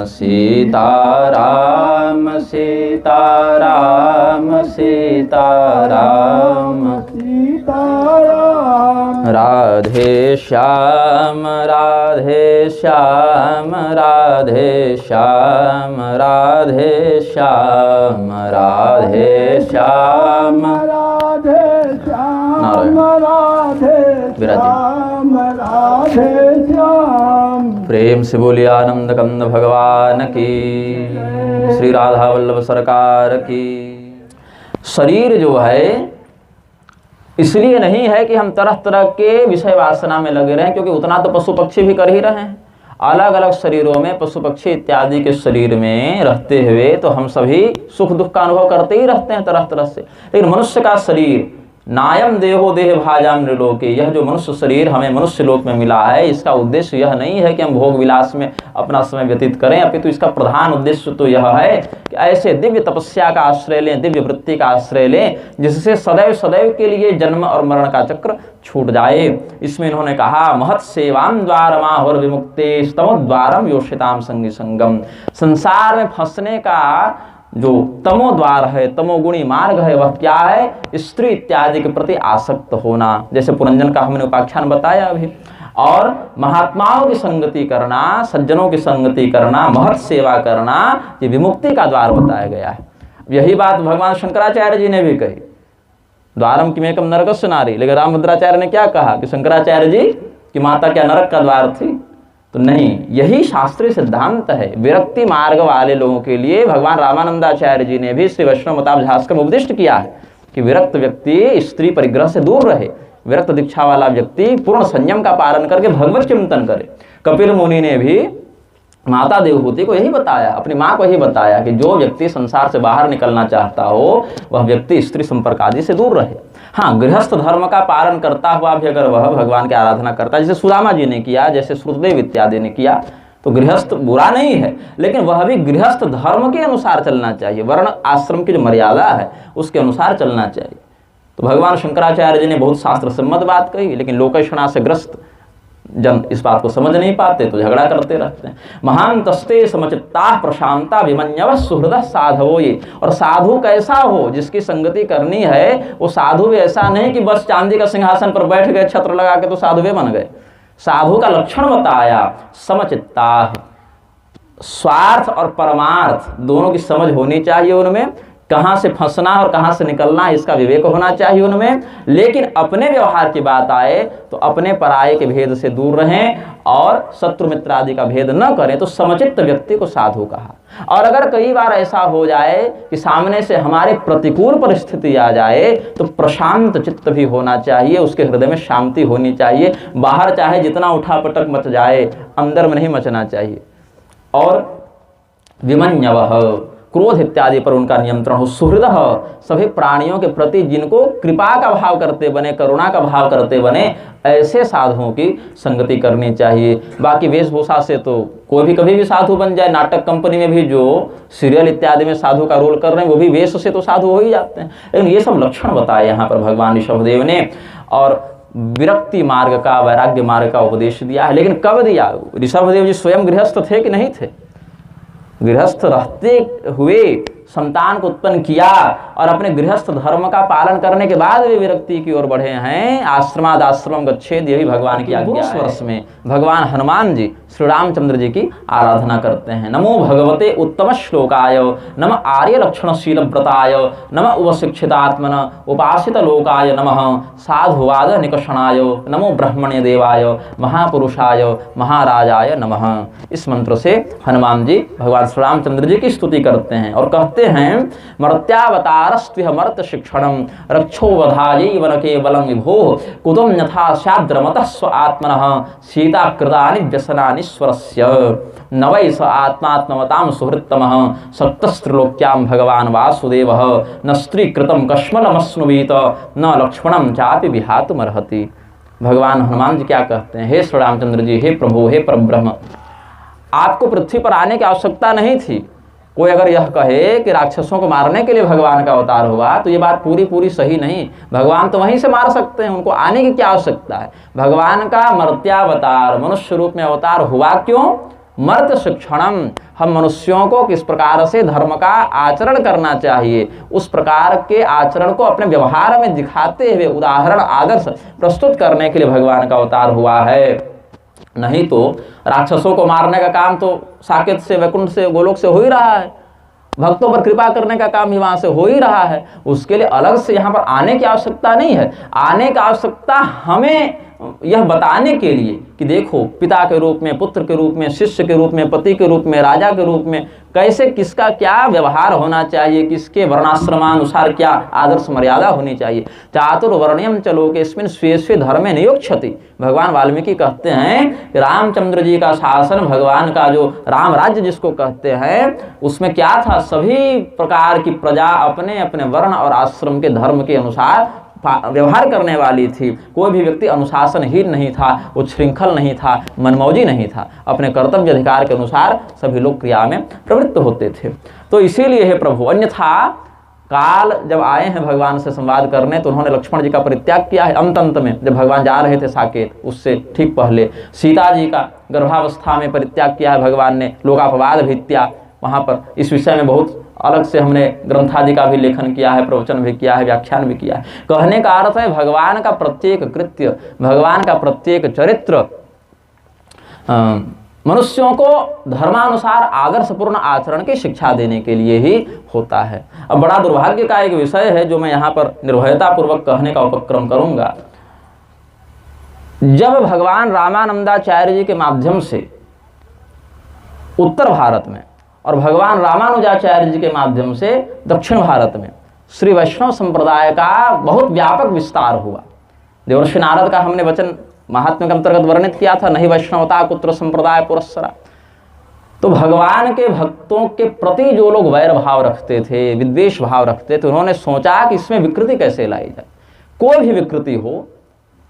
सीताराम सीताराम सीताराम राधे श्याम राधे श्याम राधे श्याम राधे श्याम राधे श्याम राधे श्याम राधे श्याम राधे श्याम। प्रेम से बोलिए आनंद कंद भगवान की, श्री राधा वल्लभ सरकार की। शरीर जो है इसलिए नहीं है कि हम तरह तरह के विषय वासना में लगे रहें, क्योंकि उतना तो पशु पक्षी भी कर ही रहे हैं। अलग अलग शरीरों में, पशु पक्षी इत्यादि के शरीर में रहते हुए तो हम सभी सुख दुख का अनुभव करते ही रहते हैं तरह तरह से। लेकिन मनुष्य का शरीर नायम देहो देह भाजाम नृलोके, यह जो मनुष्य शरीर हमें मनुष्य लोक में मिला है, इसका उद्देश्य यह नहीं है कि हम भोग विलास में अपना समय व्यतीत करें, अपितु इसका प्रधान उद्देश्य तो यह है कि ऐसे दिव्य तपस्या का आश्रय लें, दिव्य वृत्ति का आश्रय लें, जिससे सदैव सदैव के लिए जन्म और मरण का चक्र छूट जाए। इसमें इन्होंने कहा महत् सेवाम द्वारमाहुर विमुक्ते स्तमोद्वारम योषिताम संगी संगम। संसार में फंसने का जो तमोद्वार है, तमोगुणी मार्ग है, वह क्या है? स्त्री इत्यादि के प्रति आसक्त होना, जैसे पुरंजन का हमने उपाख्यान बताया अभी। और महात्माओं की संगति करना, सज्जनों की संगति करना, महत सेवा करना, ये विमुक्ति का द्वार बताया गया है। यही बात भगवान शंकराचार्य जी ने भी कही, द्वारम किमेकम नरकस्य नारी। लेकिन रामभद्राचार्य ने क्या कहा कि शंकराचार्य जी की माता क्या नरक का द्वार थी? तो नहीं, यही शास्त्रीय सिद्धांत है। विरक्ति मार्ग वाले लोगों के लिए भगवान रामानंदाचार्य जी ने भी श्री वैष्णव मताभ्यास का उपदिष्ट किया है कि विरक्त व्यक्ति स्त्री परिग्रह से दूर रहे, विरक्त दीक्षा वाला व्यक्ति पूर्ण संयम का पालन करके भगवत चिंतन करे। कपिल मुनि ने भी माता देवहूति को यही बताया, अपनी माँ को यही बताया कि जो व्यक्ति संसार से बाहर निकलना चाहता हो वह व्यक्ति स्त्री संपर्क आदि से दूर रहे। हाँ, गृहस्थ धर्म का पालन करता हुआ भी अगर वह भगवान की आराधना करता है, जैसे सुदामा जी ने किया, जैसे श्रुतदेव इत्यादि ने किया, तो गृहस्थ बुरा नहीं है, लेकिन वह भी गृहस्थ धर्म के अनुसार चलना चाहिए। वर्ण आश्रम की जो मर्यादा है उसके अनुसार चलना चाहिए। तो भगवान शंकराचार्य जी ने बहुत शास्त्र सम्मत बात कही, लेकिन लोकेषणा से ग्रस्त जन इस बात को समझ नहीं पाते, तो झगड़ा करते रहते हैं। महांतस्ते समचित्ता प्रशांता विमन्यव सुहृदः साधवो ये। और साधु कैसा हो? जिसकी संगति करनी है वो साधु भी ऐसा नहीं कि बस चांदी का सिंहासन पर बैठ गए, छत्र लगा के तो साधुवे बन गए। साधु का लक्षण बताया समचित्ता, स्वार्थ और परमार्थ दोनों की समझ होनी चाहिए उनमें, कहाँ से फंसना और कहाँ से निकलना इसका विवेक होना चाहिए उनमें। लेकिन अपने व्यवहार की बात आए तो अपने पराये के भेद से दूर रहें और शत्रु मित्र आदि का भेद न करें, तो समचित्त व्यक्ति को साधु कहा। और अगर कई बार ऐसा हो जाए कि सामने से हमारे प्रतिकूल परिस्थिति आ जाए तो प्रशांत चित्त भी होना चाहिए, उसके हृदय में शांति होनी चाहिए। बाहर चाहे जितना उठापटक मच जाए, अंदर में नहीं मचना चाहिए। और विमन्यवः, क्रोध इत्यादि पर उनका नियंत्रण हो। सुहृदः, सभी प्राणियों के प्रति जिनको कृपा का भाव करते बने, करुणा का भाव करते बने, ऐसे साधुओं की संगति करनी चाहिए। बाकी वेशभूषा से तो कोई भी कभी भी साधु बन जाए। नाटक कंपनी में भी जो सीरियल इत्यादि में साधु का रोल कर रहे हैं वो भी वेश से तो साधु हो ही जाते हैं। लेकिन ये सब लक्षण बताए यहाँ पर भगवान ऋषभदेव ने, और विरक्ति मार्ग का, वैराग्य मार्ग का उपदेश दिया है। लेकिन कब दिया? ऋषभदेव जी स्वयं गृहस्थ थे कि नहीं थे? गृहस्थ रहते हुए संतान को उत्पन्न किया और अपने गृहस्थ धर्म का पालन करने के बाद वे विरक्ति की ओर बढ़े हैं। आश्रमाद आश्रम गच्छेद, यही भगवान की आज्ञा है। वर्ष में भगवान हनुमान जी श्री रामचंद्र जी की आराधना करते हैं। नमो भगवते उत्तम श्लोकाय, नम आर्य लक्षणशील व्रताय, नम उपशिक्षितात्मन उपासित लोकाय, नमः साधुवाद निकषणाय, नमो ब्रह्मण्य देवाय, महापुरुषाय महाराजाय नमः। इस मंत्र से हनुमान जी भगवान श्री रामचंद्र जी की स्तुति करते हैं और कहते हैं मर्त्यावतारस्त्विह मर्त शिक्षणम रक्षो वधायै वनके बलं विभो कुतुम यथा स्याद्रमतः स्व आत्मनः सीता कृतानि व्यसनानि स्वरस्य न वै स आत्मात्मवतां सुहृत्तमः सप्तस्त्रिलोक्यां भगवान वासुदेवः न स्त्रीकृतं कश्मलमश्नुवीत न लक्ष्मणं चापि विहातुमर्हति। भगवान हनुमान जी क्या कहते हैं? हे श्री रामचंद्र जी, हे प्रभु, हे परब्रह्म, आपको पृथ्वी पर आने की आवश्यकता नहीं थी। कोई अगर यह कहे कि राक्षसों को मारने के लिए भगवान का अवतार हुआ तो ये बात पूरी सही नहीं। भगवान तो वहीं से मार सकते हैं, उनको आने की क्या आवश्यकता है? भगवान का मर्त्यावतार, मनुष्य रूप में अवतार हुआ क्यों? मर्त शिक्षणम, हम मनुष्यों को किस प्रकार से धर्म का आचरण करना चाहिए उस प्रकार के आचरण को अपने व्यवहार में दिखाते हुए उदाहरण आदर्श प्रस्तुत करने के लिए भगवान का अवतार हुआ है। नहीं तो राक्षसों को मारने का काम तो साकेत से, वैकुंठ से, गोलोक से हो ही रहा है। भक्तों पर कृपा करने का काम भी वहां से हो ही रहा है। उसके लिए अलग से यहाँ पर आने की आवश्यकता नहीं है। आने की आवश्यकता हमें यह बताने के लिए कि देखो, पिता के रूप में, पुत्र के रूप में, शिष्य के रूप में, पति के रूप में, राजा के रूप में कैसे किसका क्या व्यवहार होना चाहिए, किसके वर्णाश्रमानुसार क्या आदर्श मर्यादा होनी चाहिए। चातुर्वर्ण्यम च लोकेस्मिन् स्वे स्वे धर्मे नियोक्ष्यति। भगवान वाल्मीकि कहते हैं कि रामचंद्र जी का शासन, भगवान का जो राम राज्य जिसको कहते हैं, उसमें क्या था? सभी प्रकार की प्रजा अपने अपने वर्ण और आश्रम के धर्म के अनुसार व्यवहार करने वाली थी। कोई भी व्यक्ति अनुशासनहीन नहीं था, उच्छृंखल नहीं था, मनमौजी नहीं था। अपने कर्तव्य अधिकार के अनुसार सभी लोग क्रिया में प्रवृत्त होते थे। तो इसीलिए हे प्रभु, अन्यथा काल जब आए हैं भगवान से संवाद करने तो उन्होंने लक्ष्मण जी का परित्याग किया है। अंत में जब भगवान जा रहे थे साकेत, उससे ठीक पहले सीता जी का गर्भावस्था में परित्याग किया है भगवान ने, लोकापवाद भीत्या। वहाँ पर इस विषय में बहुत अलग से हमने ग्रंथादि का भी लेखन किया है, प्रवचन भी किया है, व्याख्यान भी किया है। कहने का अर्थ है भगवान का प्रत्येक कृत्य, भगवान का प्रत्येक चरित्र मनुष्यों को धर्मानुसार आदर्शपूर्ण आचरण की शिक्षा देने के लिए ही होता है। अब बड़ा दुर्भाग्य का एक विषय है जो मैं यहाँ पर निर्भयतापूर्वक कहने का उपक्रम करूँगा। जब भगवान रामानंदाचार्य जी के माध्यम से उत्तर भारत में और भगवान रामानुजाचार्य जी के माध्यम से दक्षिण भारत में श्री वैष्णव संप्रदाय का बहुत व्यापक विस्तार हुआ। देवर्षि नारद का हमने वचन महात्म्य के अंतर्गत वर्णित किया था, नहीं वैष्णवता कुत्र संप्रदाय पुरस्सरा। तो भगवान के भक्तों के प्रति जो लोग वैर भाव रखते थे, विद्वेष भाव रखते थे, उन्होंने सोचा कि इसमें विकृति कैसे लाई जाए। कोई भी विकृति हो,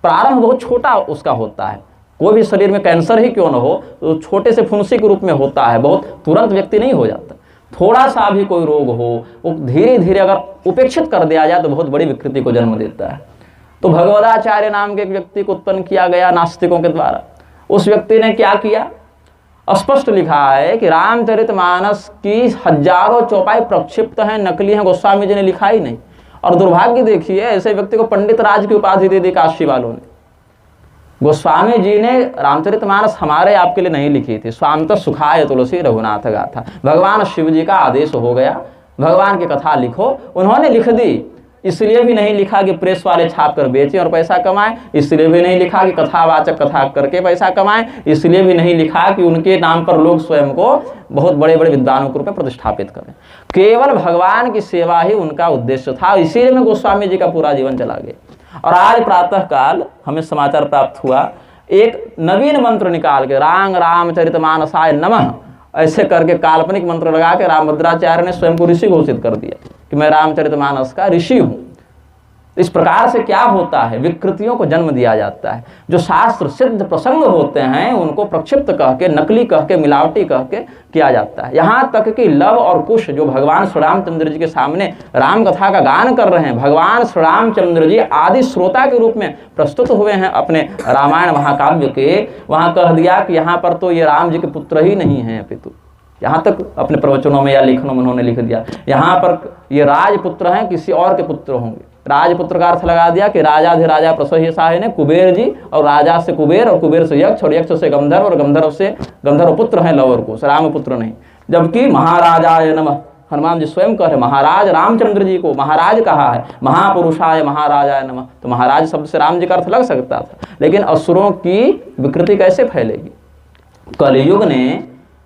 प्रारंभ बहुत छोटा उसका होता है, कोई भी शरीर में कैंसर ही क्यों न हो तो छोटे से फुंसी के रूप में होता है, बहुत तुरंत व्यक्ति नहीं हो जाता। थोड़ा सा भी कोई रोग हो वो धीरे धीरे अगर उपेक्षित कर दिया जाए तो बहुत बड़ी विकृति को जन्म देता है। तो भगवदाचार्य नाम के एक व्यक्ति को उत्पन्न किया गया नास्तिकों के द्वारा। उस व्यक्ति ने क्या किया, स्पष्ट लिखा है कि रामचरितमानस की हजारों चौपाई प्रक्षिप्त हैं, नकली हैं, गोस्वामी जी ने लिखा ही नहीं। और दुर्भाग्य देखिए, ऐसे व्यक्ति को पंडित राज की उपाधि दे दी काशी वालों ने। गोस्वामी जी ने रामचरितमानस हमारे आपके लिए नहीं लिखी थी, स्वांत सुखाय तुलसी रघुनाथ गाथा। भगवान शिव जी का आदेश हो गया, भगवान की कथा लिखो, उन्होंने लिख दी। इसलिए भी नहीं लिखा कि प्रेस वाले छाप कर बेचें और पैसा कमाएं, इसलिए भी नहीं लिखा कि कथावाचक कथा करके पैसा कमाएं, इसलिए भी नहीं लिखा कि उनके नाम पर लोग स्वयं को बहुत बड़े बड़े विद्वानों के रूप में प्रतिष्ठापित करें। केवल भगवान की सेवा ही उनका उद्देश्य था। इसीलिए में गोस्वामी जी का पूरा जीवन चला गया। और आज प्रातः काल हमें समाचार प्राप्त हुआ, एक नवीन मंत्र निकाल के रांग रामचरितमानसाय नमः ऐसे करके काल्पनिक मंत्र लगा के रामभद्राचार्य ने स्वयं को ऋषि घोषित कर दिया कि मैं रामचरितमानस का ऋषि हूं। इस प्रकार से क्या होता है, विकृतियों को जन्म दिया जाता है। जो शास्त्र सिद्ध प्रसंग होते हैं उनको प्रक्षिप्त कह के, नकली कह के, मिलावटी कह के किया जाता है। यहाँ तक कि लव और कुश जो भगवान श्री रामचंद्र जी के सामने राम कथा का गान कर रहे हैं, भगवान श्री रामचंद्र जी आदि श्रोता के रूप में प्रस्तुत हुए हैं अपने रामायण महाकाव्य के। वहाँ कह दिया कि यहाँ पर तो ये राम जी के पुत्र ही नहीं हैं अपितु, यहाँ तक अपने प्रवचनों में या लेखनों में उन्होंने लिख दिया, यहाँ पर ये राजपुत्र हैं, किसी और के पुत्र होंगे। राजपुत्र का अर्थ लगा दिया कि राजाधिराजा प्रसह्य साहे ने कुबेर जी, और राजा से कुबेर और कुबेर से यक्ष और यक्ष से गंधर्व और गंधर्व से गंधर्व पुत्र हैं लव और कुश, राम पुत्र नहीं। जबकि महाराजाय नमः, हनुमान जी स्वयं कह रहे महाराज रामचंद्र जी को महाराज कहा है, महापुरुषाय महाराजाय नमः। तो महाराज शब्द से राम जी का अर्थ लग सकता था, लेकिन असुरों की विकृति कैसे फैलेगी। कलयुग ने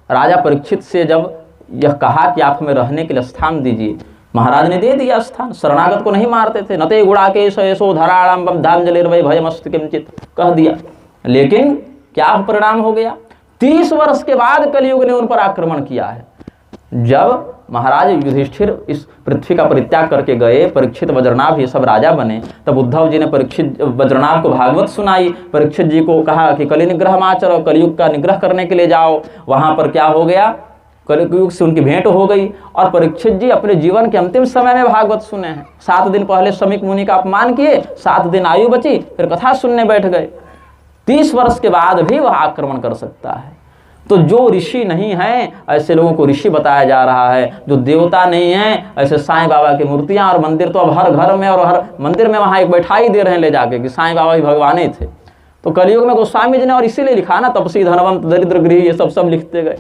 राजा परीक्षित से जब यह कहा कि आप हमें रहने के लिए स्थान दीजिए, महाराज ने दे दिया स्थान। शरणागत को नहीं मारते थे, नते गुड़ाकेश ऐसो धराणाम बद्धांजलिर्वै भयमस्तु किंचित कह दिया। लेकिन क्या परिणाम हो गया, 30 वर्ष के बाद कलयुग ने उन पर आक्रमण किया है। जब महाराज युधिष्ठिर इस पृथ्वी का परित्याग करके गए, परीक्षित वज्रनाभ ये सब राजा बने, तब उद्धव जी ने परीक्षित वज्रनाभ को भागवत सुनाई। परीक्षित जी को कहा कि कलि निग्रह माचर, कलयुग का निग्रह करने के लिए जाओ। वहां पर क्या हो गया, कलयुग से उनकी भेंट हो गई और परीक्षित जी अपने जीवन के अंतिम समय में भागवत सुने हैं। 7 दिन पहले शमीक मुनि का अपमान किए, 7 दिन आयु बची, फिर कथा सुनने बैठ गए। 30 वर्ष के बाद भी वह आक्रमण कर सकता है। तो जो ऋषि नहीं है ऐसे लोगों को ऋषि बताया जा रहा है, जो देवता नहीं है ऐसे साईं बाबा की मूर्तियां और मंदिर तो अब हर घर में और हर मंदिर में वहां एक बैठा ही दे रहे हैं ले जाके कि साईं बाबा ही भगवान ही थे। तो कलयुग में गोस्वामी जी ने और इसीलिए लिखा ना, तपसी धनवंत दरिद्र गृह ये सब लिखते गए,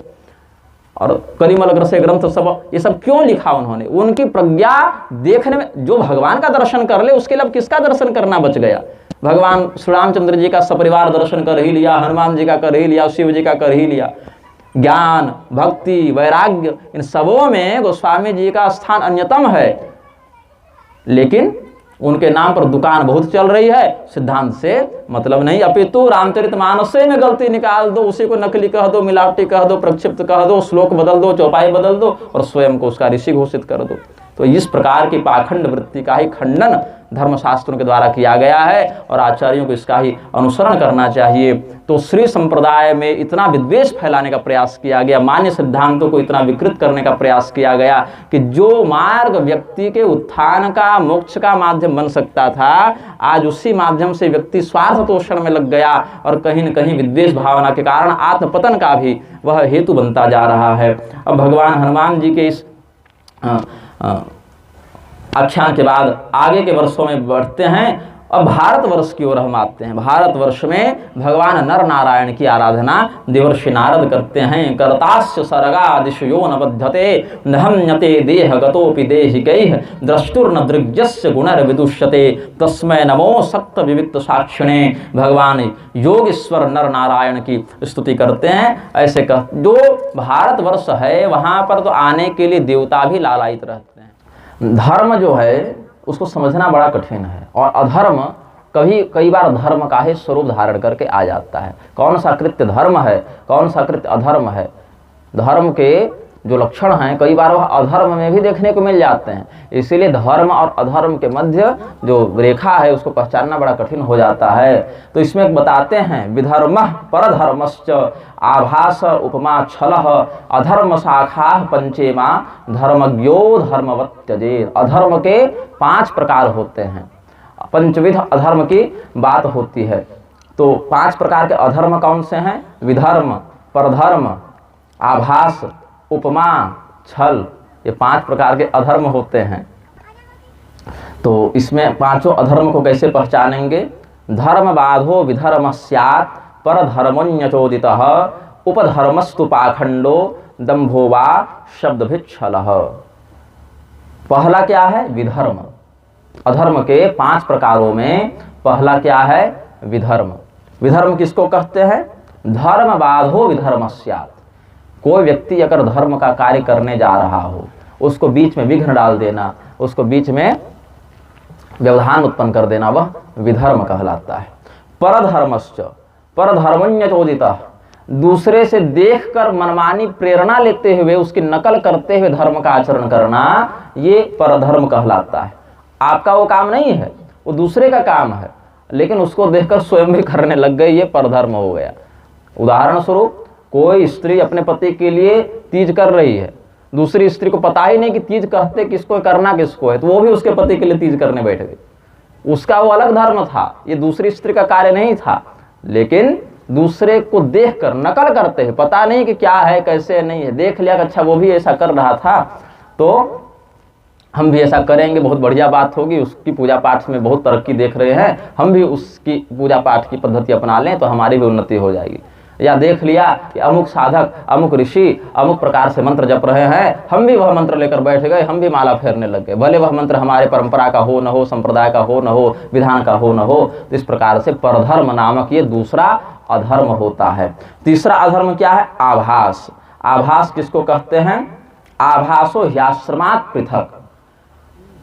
और कलिमल ग्रसे ग्रंथ सब ये सब क्यों लिखा उन्होंने। उनकी प्रज्ञा देखने में, जो भगवान का दर्शन कर ले उसके लिए अब किसका दर्शन करना बच गया। भगवान श्री रामचंद्र जी का सपरिवार दर्शन कर ही लिया, हनुमान जी का कर ही लिया, शिव जी का कर ही लिया। ज्ञान, भक्ति, वैराग्य इन सबों में गोस्वामी जी का स्थान अन्यतम है। लेकिन उनके नाम पर दुकान बहुत चल रही है, सिद्धांत से मतलब नहीं। अपितु रामचरितमानस में गलती निकाल दो, उसी को नकली कह दो, मिलावटी कह दो, प्रक्षिप्त कह दो, श्लोक बदल दो, चौपाई बदल दो और स्वयं को उसका ऋषि घोषित कर दो। तो इस प्रकार की पाखंड वृत्ति का ही खंडन धर्मशास्त्रों के द्वारा किया गया है और आचार्यों को इसका ही अनुसरण करना चाहिए। तो श्री संप्रदाय में इतना विद्वेष फैलाने का प्रयास किया गया, मान्य सिद्धांतों को इतना विकृत करने का प्रयास किया गया कि जो मार्ग व्यक्ति के उत्थान का, मोक्ष का माध्यम बन सकता था, आज उसी माध्यम से व्यक्ति स्वार्थ तोषण में लग गया और कहीं न कहीं विद्वेष भावना के कारण आत्मपतन का भी वह हेतु बनता जा रहा है। अब भगवान हनुमान जी के इस आख्यान के बाद आगे के वर्षों में बढ़ते हैं। अब भारतवर्ष की ओर हम आते हैं। भारतवर्ष में भगवान नर नारायण की आराधना देवर्षि नारद करते हैं। कर्तास्य सर्गादिशयो न बध्यते नहम्यते देह गतोपि देहिकैः द्रष्टुर्न दृग्यस्य गुणर्विदुष्यते तस्मै नमो सक्त विविक्त साक्षिणे। भगवान योगेश्वर नर नारायण की स्तुति करते हैं। ऐसे कह जो भारतवर्ष है वहाँ पर तो आने के लिए देवता भी लालायित रहते हैं। धर्म जो है उसको समझना बड़ा कठिन है, और अधर्म कई बार धर्म का ही स्वरूप धारण करके आ जाता है। कौन सा कृत्य धर्म है, कौन सा कृत्य अधर्म है, धर्म के जो लक्षण हैं कई बार वह अधर्म में भी देखने को मिल जाते हैं। इसीलिए धर्म और अधर्म के मध्य जो रेखा है उसको पहचानना बड़ा कठिन हो जाता है। तो इसमें बताते हैं विधर्मः परधर्मश्च आभास उपमा छलः अधर्म शाखा पंचेमा धर्मज्ञो धर्मवत् त्यजेत्। अधर्म के 5 प्रकार होते हैं, पंचविध अधर्म की बात होती है। तो 5 प्रकार के अधर्म कौन से हैं? विधर्म, परधर्म, आभास, उपमा, छल, ये 5 प्रकार के अधर्म होते हैं। तो इसमें 5 अधर्म को कैसे पहचानेंगे? धर्म बाधो विधर्म स्यात् परधर्मोन्यचोदितः उपधर्मस्तु पाखंडो दंभो वा शब्दभिच्छलः। पहला क्या है? विधर्म। अधर्म के 5 प्रकारों में पहला क्या है? विधर्म। विधर्म किसको कहते हैं? धर्म बाधो विधर्म स्यात्। कोई व्यक्ति अगर धर्म का कार्य करने जा रहा हो, उसको बीच में विघ्न डाल देना, उसको बीच में व्यवधान उत्पन्न कर देना, वह विधर्म कहलाता है। परधर्मश्च परधर्मोन्यचोदितः। दूसरे से देखकर मनमानी प्रेरणा लेते हुए उसकी नकल करते हुए धर्म का आचरण करना, ये परधर्म कहलाता है। आपका वो काम नहीं है, वो दूसरे का काम है, लेकिन उसको देखकर स्वयं भी करने लग गए, ये परधर्म हो गया। उदाहरण स्वरूप कोई स्त्री अपने पति के लिए तीज कर रही है, दूसरी स्त्री को पता ही नहीं कि तीज कहते किसको, करना किसको है, तो वो भी उसके पति के लिए तीज करने बैठ गई। उसका वो अलग धर्म था, ये दूसरी स्त्री का कार्य नहीं था, लेकिन दूसरे को देखकर नकल करते हैं, पता नहीं कि क्या है कैसे नहीं है, देख लिया कि अच्छा वो भी ऐसा कर रहा था तो हम भी ऐसा करेंगे, बहुत बढ़िया बात होगी, उसकी पूजा पाठ में बहुत तरक्की देख रहे हैं, हम भी उसकी पूजा पाठ की पद्धति अपना लें तो हमारी भी उन्नति हो जाएगी। या देख लिया कि अमुक साधक अमुक ऋषि अमुक प्रकार से मंत्र जप रहे हैं, हम भी वह मंत्र लेकर बैठ गए, हम भी माला फेरने लग गए, भले वह मंत्र हमारे परंपरा का हो न हो, संप्रदाय का हो न हो, विधान का हो न हो। तो इस प्रकार से परधर्म नामक ये दूसरा अधर्म होता है। तीसरा अधर्म क्या है? आभास। आभास किसको कहते हैं? आभासो ह्याश्रमात् पृथक।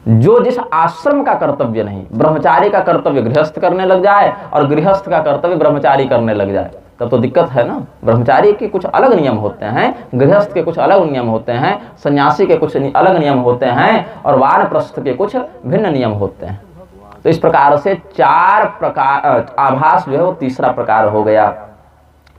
जो जिस आश्रम का कर्तव्य नहीं, ब्रह्मचारी का कर्तव्य गृहस्थ करने लग जाए और गृहस्थ का कर्तव्य ब्रह्मचारी करने लग जाए, तब तो दिक्कत है ना। ब्रह्मचारी के कुछ अलग नियम होते हैं, गृहस्थ के कुछ अलग नियम होते हैं, सन्यासी के कुछ अलग नियम होते हैं, और वानप्रस्थ के कुछ भिन्न नियम होते हैं। तो इस प्रकार से 4 प्रकार आभास जो है वो तीसरा प्रकार हो गया।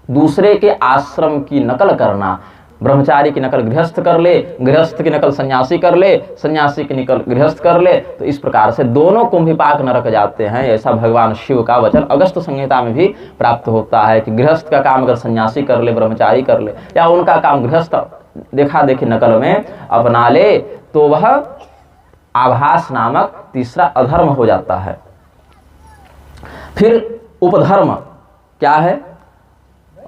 दूसरे के आश्रम की नकल करना, ब्रह्मचारी की नकल गृहस्थ कर ले, गृहस्थ की नकल सन्यासी कर ले, सन्यासी की नकल गृहस्थ कर ले, तो इस प्रकार से दोनों कुंभिपाक नरक जाते हैं। ऐसा भगवान शिव का वचन अगस्त संहिता में भी प्राप्त होता है कि गृहस्थ का काम अगर सन्यासी कर ले, ब्रह्मचारी कर ले, या उनका काम गृहस्थ देखा देखी नकल में अपना ले, तो वह आभास नामक तीसरा अधर्म हो जाता है। फिर उपधर्म क्या है?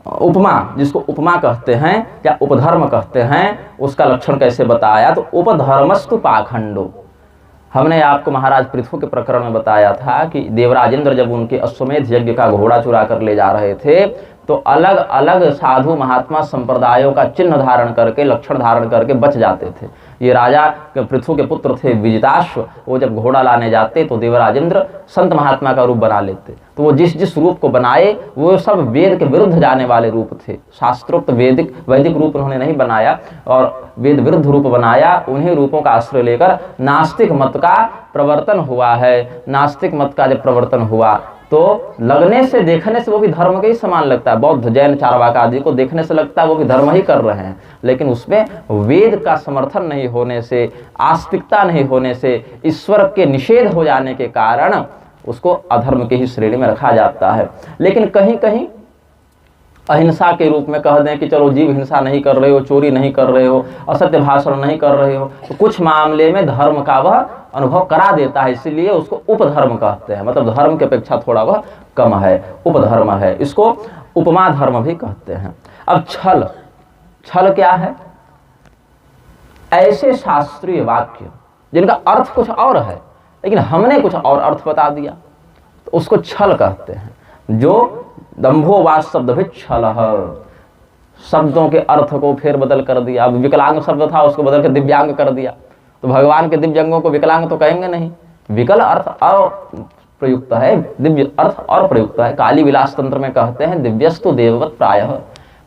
उपमा, जिसको उपमा कहते हैं या उपधर्म कहते हैं, उसका लक्षण कैसे बताया? तो उपधर्मस्तु पाखंडो। हमने आपको महाराज पृथु के प्रकरण में बताया था कि देवराजेंद्र जब उनके अश्वमेध यज्ञ का घोड़ा चुरा कर ले जा रहे थे, तो अलग अलग साधु महात्मा संप्रदायों का चिन्ह धारण करके, लक्षण धारण करके बच जाते थे। ये राजा पृथु के पुत्र थे विजिताश्व, वो जब घोड़ा लाने जाते तो देवराजेंद्र संत महात्मा का रूप बना लेते। तो वो जिस जिस रूप को बनाए वो सब वेद के विरुद्ध जाने वाले रूप थे। शास्त्रोक्त वैदिक रूप उन्होंने नहीं बनाया और वेद विरुद्ध रूप बनाया। उन्हीं रूपों का आश्रय लेकर नास्तिक मत का प्रवर्तन हुआ है। नास्तिक मत का जब प्रवर्तन हुआ तो लगने से, देखने से वो भी धर्म के ही समान लगता है। बौद्ध जैन चारवाक आदि को देखने से लगता है वो भी धर्म ही कर रहे हैं, लेकिन उसमें वेद का समर्थन नहीं होने से, आस्तिकता नहीं होने से, ईश्वर के निषेध हो जाने के कारण उसको अधर्म की ही श्रेणी में रखा जाता है। लेकिन कहीं कहीं अहिंसा के रूप में कह दें कि चलो जीव हिंसा नहीं कर रहे हो, चोरी नहीं कर रहे हो, असत्य भाषण नहीं कर रहे हो, तो कुछ मामले में धर्म का वह अनुभव करा देता है, इसलिए उसको उपधर्म कहते हैं। मतलब धर्म की अपेक्षा थोड़ा वह कम है, उपधर्म है, इसको उपमा धर्म भी कहते हैं। अब छल, छल क्या है? ऐसे शास्त्रीय वाक्य जिनका अर्थ कुछ और है लेकिन हमने कुछ और अर्थ बता दिया, तो उसको छल कहते हैं। जो दंभो वा शब्द भी छल है, शब्दों के अर्थ को फेर बदल कर दिया। अब विकलांग शब्द था, उसको बदल कर दिव्यांग कर दिया, तो भगवान के दिव्य अंगों को विकलांग तो कहेंगे नहीं। विकल अर्थ और प्रयुक्त है, दिव्य अर्थ और प्रयुक्त है। काली विलास तंत्र में कहते हैं दिव्यस्तु देववत प्रायः,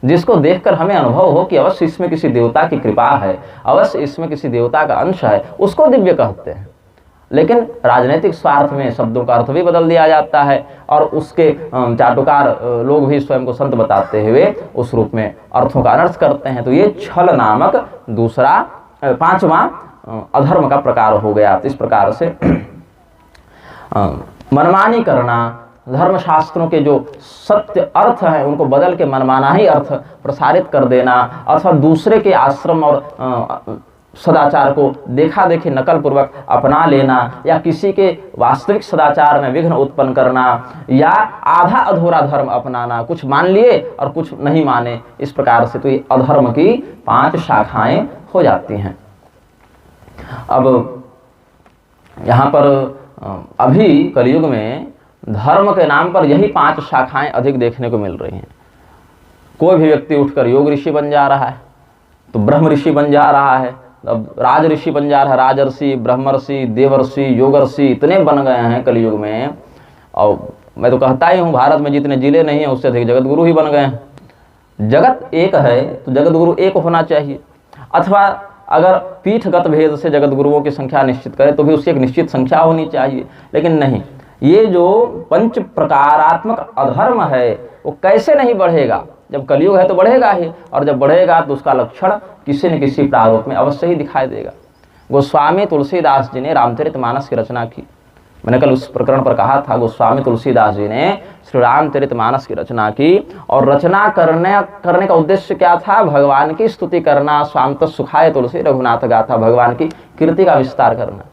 जिसको देखकर हमें अनुभव हो कि अवश्य इसमें किसी देवता की कृपा है, अवश्य इसमें किसी देवता का अंश है, उसको दिव्य कहते हैं। लेकिन राजनीतिक स्वार्थ में शब्दों का अर्थ भी बदल दिया जाता है और उसके चाटुकार लोग भी स्वयं को संत बताते हुए उस रूप में अर्थों का अनर्थ करते हैं। तो ये छल नामक दूसरा 5वां अधर्म का प्रकार हो गया। तो इस प्रकार से मनमानी करना, धर्मशास्त्रों के जो सत्य अर्थ हैं उनको बदल के मनमाना ही अर्थ प्रसारित कर देना, अथवा दूसरे के आश्रम और सदाचार को देखा देखी नकल पूर्वक अपना लेना, या किसी के वास्तविक सदाचार में विघ्न उत्पन्न करना, या आधा अधूरा धर्म अपनाना, कुछ मान लिए और कुछ नहीं माने, इस प्रकार से तो ये अधर्म की 5 शाखाएं हो जाती हैं। अब यहाँ पर अभी कलयुग में धर्म के नाम पर यही 5 शाखाएं अधिक देखने को मिल रही हैं। कोई भी व्यक्ति उठकर योग ऋषि बन जा रहा है, तो ब्रह्म ऋषि बन जा रहा है, अब राज ऋषि बन जा रहा है, राजर्षि, ब्रह्मर्षि, देवर्षि, योगर्षि इतने बन गए हैं कलयुग में। और मैं तो कहता ही हूँ भारत में जितने जिले नहीं हैं उससे अधिक जगत गुरु ही बन गए हैं। जगत एक है तो जगत गुरु एक होना चाहिए, अथवा अगर पीठगत भेद से जगत गुरुओं की संख्या निश्चित करें तो भी उसकी एक निश्चित संख्या होनी चाहिए। लेकिन नहीं, ये जो 5 प्रकारात्मक अधर्म है वो कैसे नहीं बढ़ेगा? जब कलयुग है तो बढ़ेगा ही, और जब बढ़ेगा तो उसका लक्षण किसी न किसी प्रारूप में अवश्य ही दिखाई देगा। गोस्वामी तुलसीदास जी ने रामचरितमानस की रचना की। मैंने कल उस प्रकरण पर कहा था, गोस्वामी तुलसीदास जी ने श्री रामचरितमानस की रचना की, और रचना करने का उद्देश्य क्या था? भगवान की स्तुति करना, स्वांत सुखाय तुलसी रघुनाथ गाथा, भगवान की कीर्ति का विस्तार करना।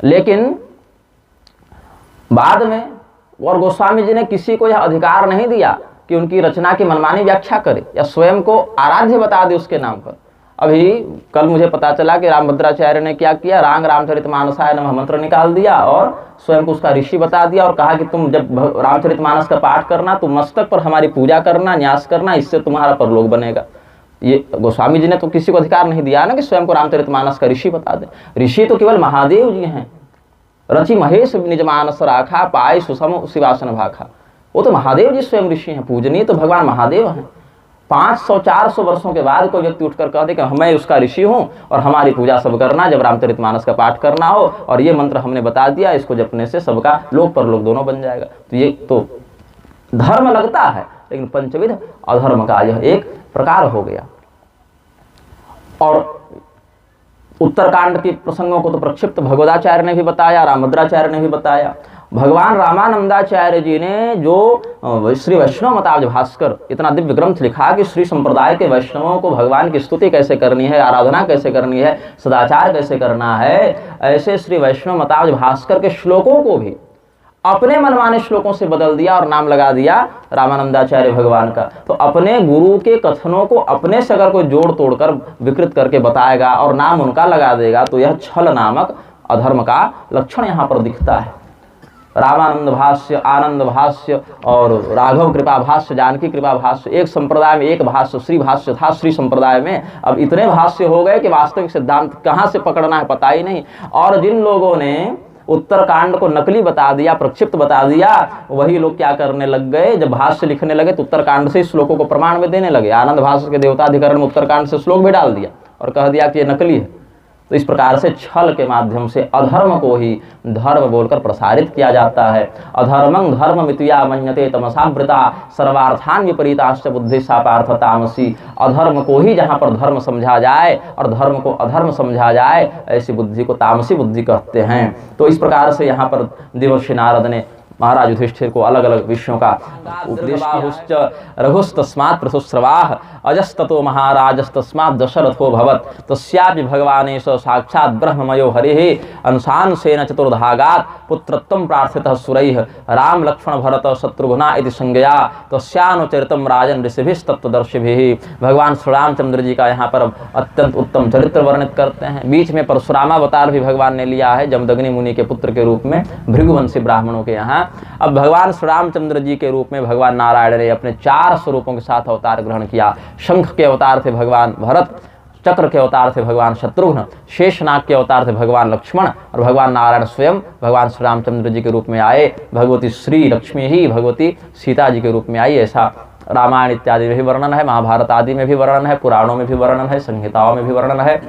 लेकिन बाद में और गोस्वामी जी ने किसी को यह अधिकार नहीं दिया कि उनकी रचना की मनमानी व्याख्या करे या स्वयं को आराध्य बता दे उसके नाम पर। अभी कल मुझे पता चला कि रामभद्राचार्य ने क्या किया, रामचरितमानसाय नमः मंत्र निकाल दिया और स्वयं को उसका ऋषि बता दिया, और कहा कि तुम जब रामचरितमानस का पाठ करना तो मस्तक पर हमारी पूजा करना, न्यास करना, इससे तुम्हारा परलोक बनेगा। ये गोस्वामी जी ने तो किसी को अधिकार नहीं दिया ना कि स्वयं को रामचरितमानस का ऋषि बता दे। ऋषि तो केवल महादेव जी हैं। रचि महेश निज मानस राखा, पाय सुसम शिवासन भाखा। वो तो महादेव जी स्वयं ऋषि हैं, पूजनीय तो भगवान महादेव हैं। 500-400 वर्षों के बाद कोई व्यक्ति उठकर कह दे कि मैं उसका ऋषि हूँ और हमारी पूजा सब करना जब रामचरितमानस का पाठ करना हो, और ये मंत्र हमने बता दिया, इसको जपने से सबका लोक परलोक दोनों बन जाएगा। तो ये तो धर्म लगता है, लेकिन पंचविध अधर्म का यह एक प्रकार हो गया। और उत्तरकांड के प्रसंगों को तो प्रक्षिप्त भगवदाचार्य ने भी बताया, रामभद्राचार्य ने भी बताया। भगवान रामानंदाचार्य जी ने जो श्री वैष्णव मताब्ज भास्कर इतना दिव्य ग्रंथ लिखा कि श्री संप्रदाय के वैष्णवों को भगवान की स्तुति कैसे करनी है, आराधना कैसे करनी है, सदाचार कैसे करना है, ऐसे श्री वैष्णव मताब्ज भास्कर के श्लोकों को भी अपने मनमाने श्लोकों से बदल दिया और नाम लगा दिया रामानंदाचार्य भगवान का। तो अपने गुरु के कथनों को अपने से अगर कोई जोड़ तोड़ कर विकृत करके बताएगा और नाम उनका लगा देगा तो यह छल नामक अधर्म का लक्षण यहाँ पर दिखता है। रामानंद भाष्य, आनंद भाष्य और राघव कृपा भाष्य, जानकी कृपा भाष्य, एक संप्रदाय में एक भाष्य श्री भाष्य था। श्री संप्रदाय में अब इतने भाष्य हो गए कि वास्तविक सिद्धांत कहाँ से पकड़ना है पता ही नहीं। और जिन लोगों ने उत्तरकांड को नकली बता दिया, प्रक्षिप्त बता दिया, वही लोग क्या करने लग गए, जब भाष्य लिखने लगे तो उत्तरकांड से श्लोकों को प्रमाण में देने लगे। आनंद भाष्य के देवताधिकरण में उत्तरकांड से श्लोक भी डाल दिया और कह दिया कि ये नकली है। तो इस प्रकार से छल के माध्यम से अधर्म को ही धर्म बोलकर प्रसारित किया जाता है। अधर्मं धर्म मितुया मन्यते तमसावृता सर्वार्थान विपरीताश्च बुद्धि सापार्थ तामसी। अधर्म को ही जहाँ पर धर्म समझा जाए और धर्म को अधर्म समझा जाए, ऐसी बुद्धि को तामसी बुद्धि कहते हैं। तो इस प्रकार से यहाँ पर देवर्षि नारद ने महाराज युधिष्ठिर को अलग अलग विषयों का उपदेश किया। रघुस्तस्मात् प्रसुस्रवाः अजस्ततो महाराजस्तस्मात् दशरथो भवत् तस्यापि भगवानेश साक्षात् ब्रह्ममयो हरिः अंशांशेन चतुर्धागात् पुत्रत्वं प्रार्थितः सुरैः राम लक्ष्मण भरत शत्रुघ्ना इति संज्ञया तस्यानुचरितं राजन् ऋषिभिस्तत्त्वदर्शिभिः। भगवान श्री रामचंद्र जी का यहाँ पर अत्यंत उत्तम चरित्र वर्णित करते हैं। बीच में परशुरामावतार भी भगवान ने लिया है जमदग्नि मुनि के पुत्र के रूप में भृगुवंशी ब्राह्मणों के यहाँ। अब भगवान श्री रामचंद्र जी के रूप में भगवान नारायण ने अपने 4 स्वरूपों के साथ अवतार ग्रहण किया। शंख के अवतार थे भगवान भरत, चक्र के अवतार थे भगवान शत्रुघ्न, शेषनाग के अवतार थे भगवान लक्ष्मण और भगवान नारायण स्वयं भगवान श्री रामचंद्र जी के रूप में आए। भगवती श्री लक्ष्मी ही भगवती सीता जी के रूप में आई। ऐसा रामायण इत्यादि में भी वर्णन है, महाभारत आदि में भी वर्णन है, पुराणों में भी वर्णन है, संहिताओं में भी वर्णन है।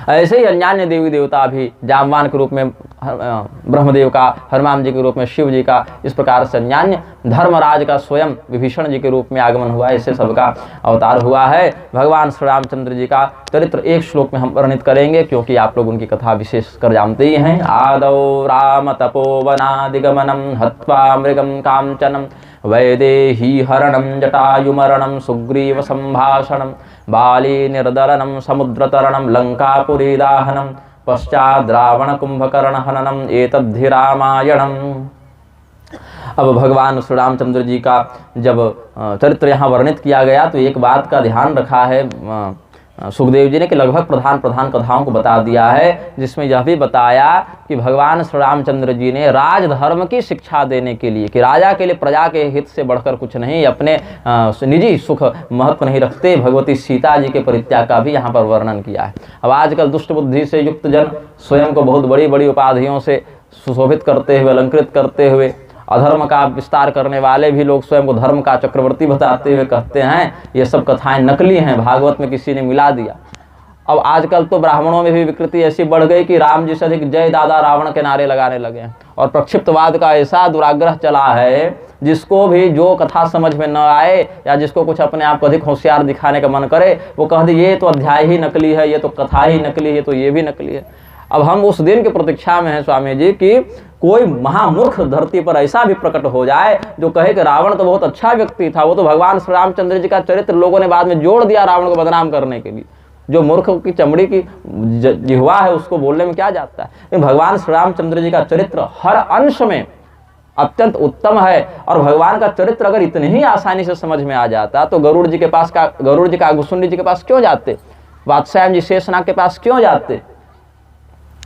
ऐसे ही अन्यान्य देवी देवता भी जामवान के रूप में ब्रह्मदेव का, हनुमान जी के रूप में शिव जी का, इस प्रकार से अन्यान्य धर्मराज का स्वयं विभीषण जी के रूप में आगमन हुआ। ऐसे सबका अवतार हुआ है। भगवान श्री रामचंद्र जी का चरित्र एक श्लोक में हम वर्णित करेंगे क्योंकि आप लोग उनकी कथा विशेष कर जानते ही हैं। आदौ राम तपोवनादिगमनं हत्वा मृगं कांचनं वैदेही हरणं जटायुमरणं सुग्रीव संभाषणं बाली निर्दलनं समुद्रतरणं लंकापुरी दाहनं पश्चात् रावण कुंभकर्ण हननम एतद्धि रामायणम। अब भगवान श्री रामचंद्र जी का जब चरित्र यहाँ वर्णित किया गया तो एक बात का ध्यान रखा है सुखदेव जी ने कि लगभग प्रधान कथाओं को बता दिया है, जिसमें यह भी बताया कि भगवान श्री रामचंद्र जी ने राजधर्म की शिक्षा देने के लिए कि राजा के लिए प्रजा के हित से बढ़कर कुछ नहीं, अपने निजी सुख महत्व नहीं रखते, भगवती सीता जी के परित्याग का भी यहाँ पर वर्णन किया है। अब आजकल दुष्ट बुद्धि से युक्त जन स्वयं को बहुत बड़ी बड़ी उपाधियों से सुशोभित करते हुए, अलंकृत करते हुए, अधर्म का विस्तार करने वाले भी लोग स्वयं को धर्म का चक्रवर्ती बताते हुए कहते हैं ये सब कथाएं नकली हैं, भागवत में किसी ने मिला दिया। अब आजकल तो ब्राह्मणों में भी विकृति ऐसी बढ़ गई कि राम जी से अधिक जय दादा रावण के नारे लगाने लगे हैं और प्रक्षिप्तवाद का ऐसा दुराग्रह चला है जिसको भी जो कथा समझ में न आए या जिसको कुछ अपने आप को अधिक होशियार दिखाने का मन करे वो कह दे ये तो अध्याय ही नकली है, ये तो कथा ही नकली है, तो ये भी नकली है। अब हम उस दिन की प्रतीक्षा में हैं स्वामी जी कि कोई महामूर्ख धरती पर ऐसा भी प्रकट हो जाए जो कहे कि रावण तो बहुत अच्छा व्यक्ति था, वो तो भगवान श्री रामचंद्र जी का चरित्र लोगों ने बाद में जोड़ दिया रावण को बदनाम करने के लिए। जो मूर्ख की चमड़ी की जिह्वा है उसको बोलने में क्या जाता है। लेकिन भगवान श्री रामचंद्र जी का चरित्र हर अंश में अत्यंत उत्तम है और भगवान का चरित्र अगर इतनी ही आसानी से समझ में आ जाता तो गरुड़ जी का गुसुंडी जी के पास क्यों जाते, वात्स्यायन जी शेषनाग के पास क्यों जाते,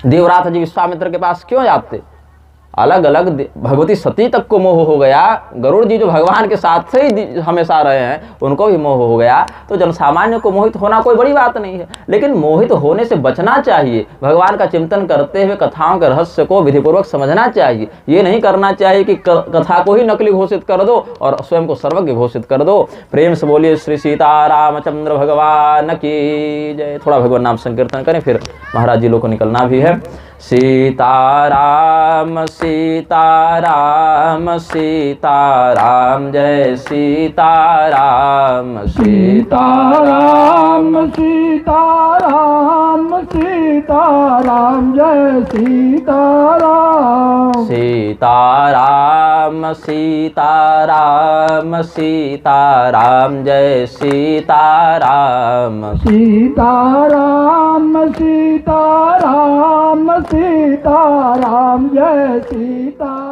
देवरात जी विश्वामित्र के पास क्यों जाते। अलग अलग भगवती सती तक को मोह हो गया, गरुड़ जी जो भगवान के साथ से ही हमेशा रहे हैं उनको भी मोह हो गया। तो जनसामान्य को मोहित होना कोई बड़ी बात नहीं है, लेकिन मोहित होने से बचना चाहिए। भगवान का चिंतन करते हुए कथाओं के रहस्य को विधिपूर्वक समझना चाहिए। ये नहीं करना चाहिए कि कथा को ही नकली घोषित कर दो और स्वयं को सर्वज्ञ घोषित कर दो। प्रेम से बोलिए श्री सीतारामचंद्र भगवान की जय। थोड़ा भगवान नाम संकीर्तन करें, फिर महाराज जी लोग को निकलना भी है। सीताराम सीताराम सीताराम जय सीताराम सीताराम सीताराम सीताराम जय सीताराम सीताराम सीताराम सीताराम जय सीताराम सीताराम सीताराम सीताराम जय सीता।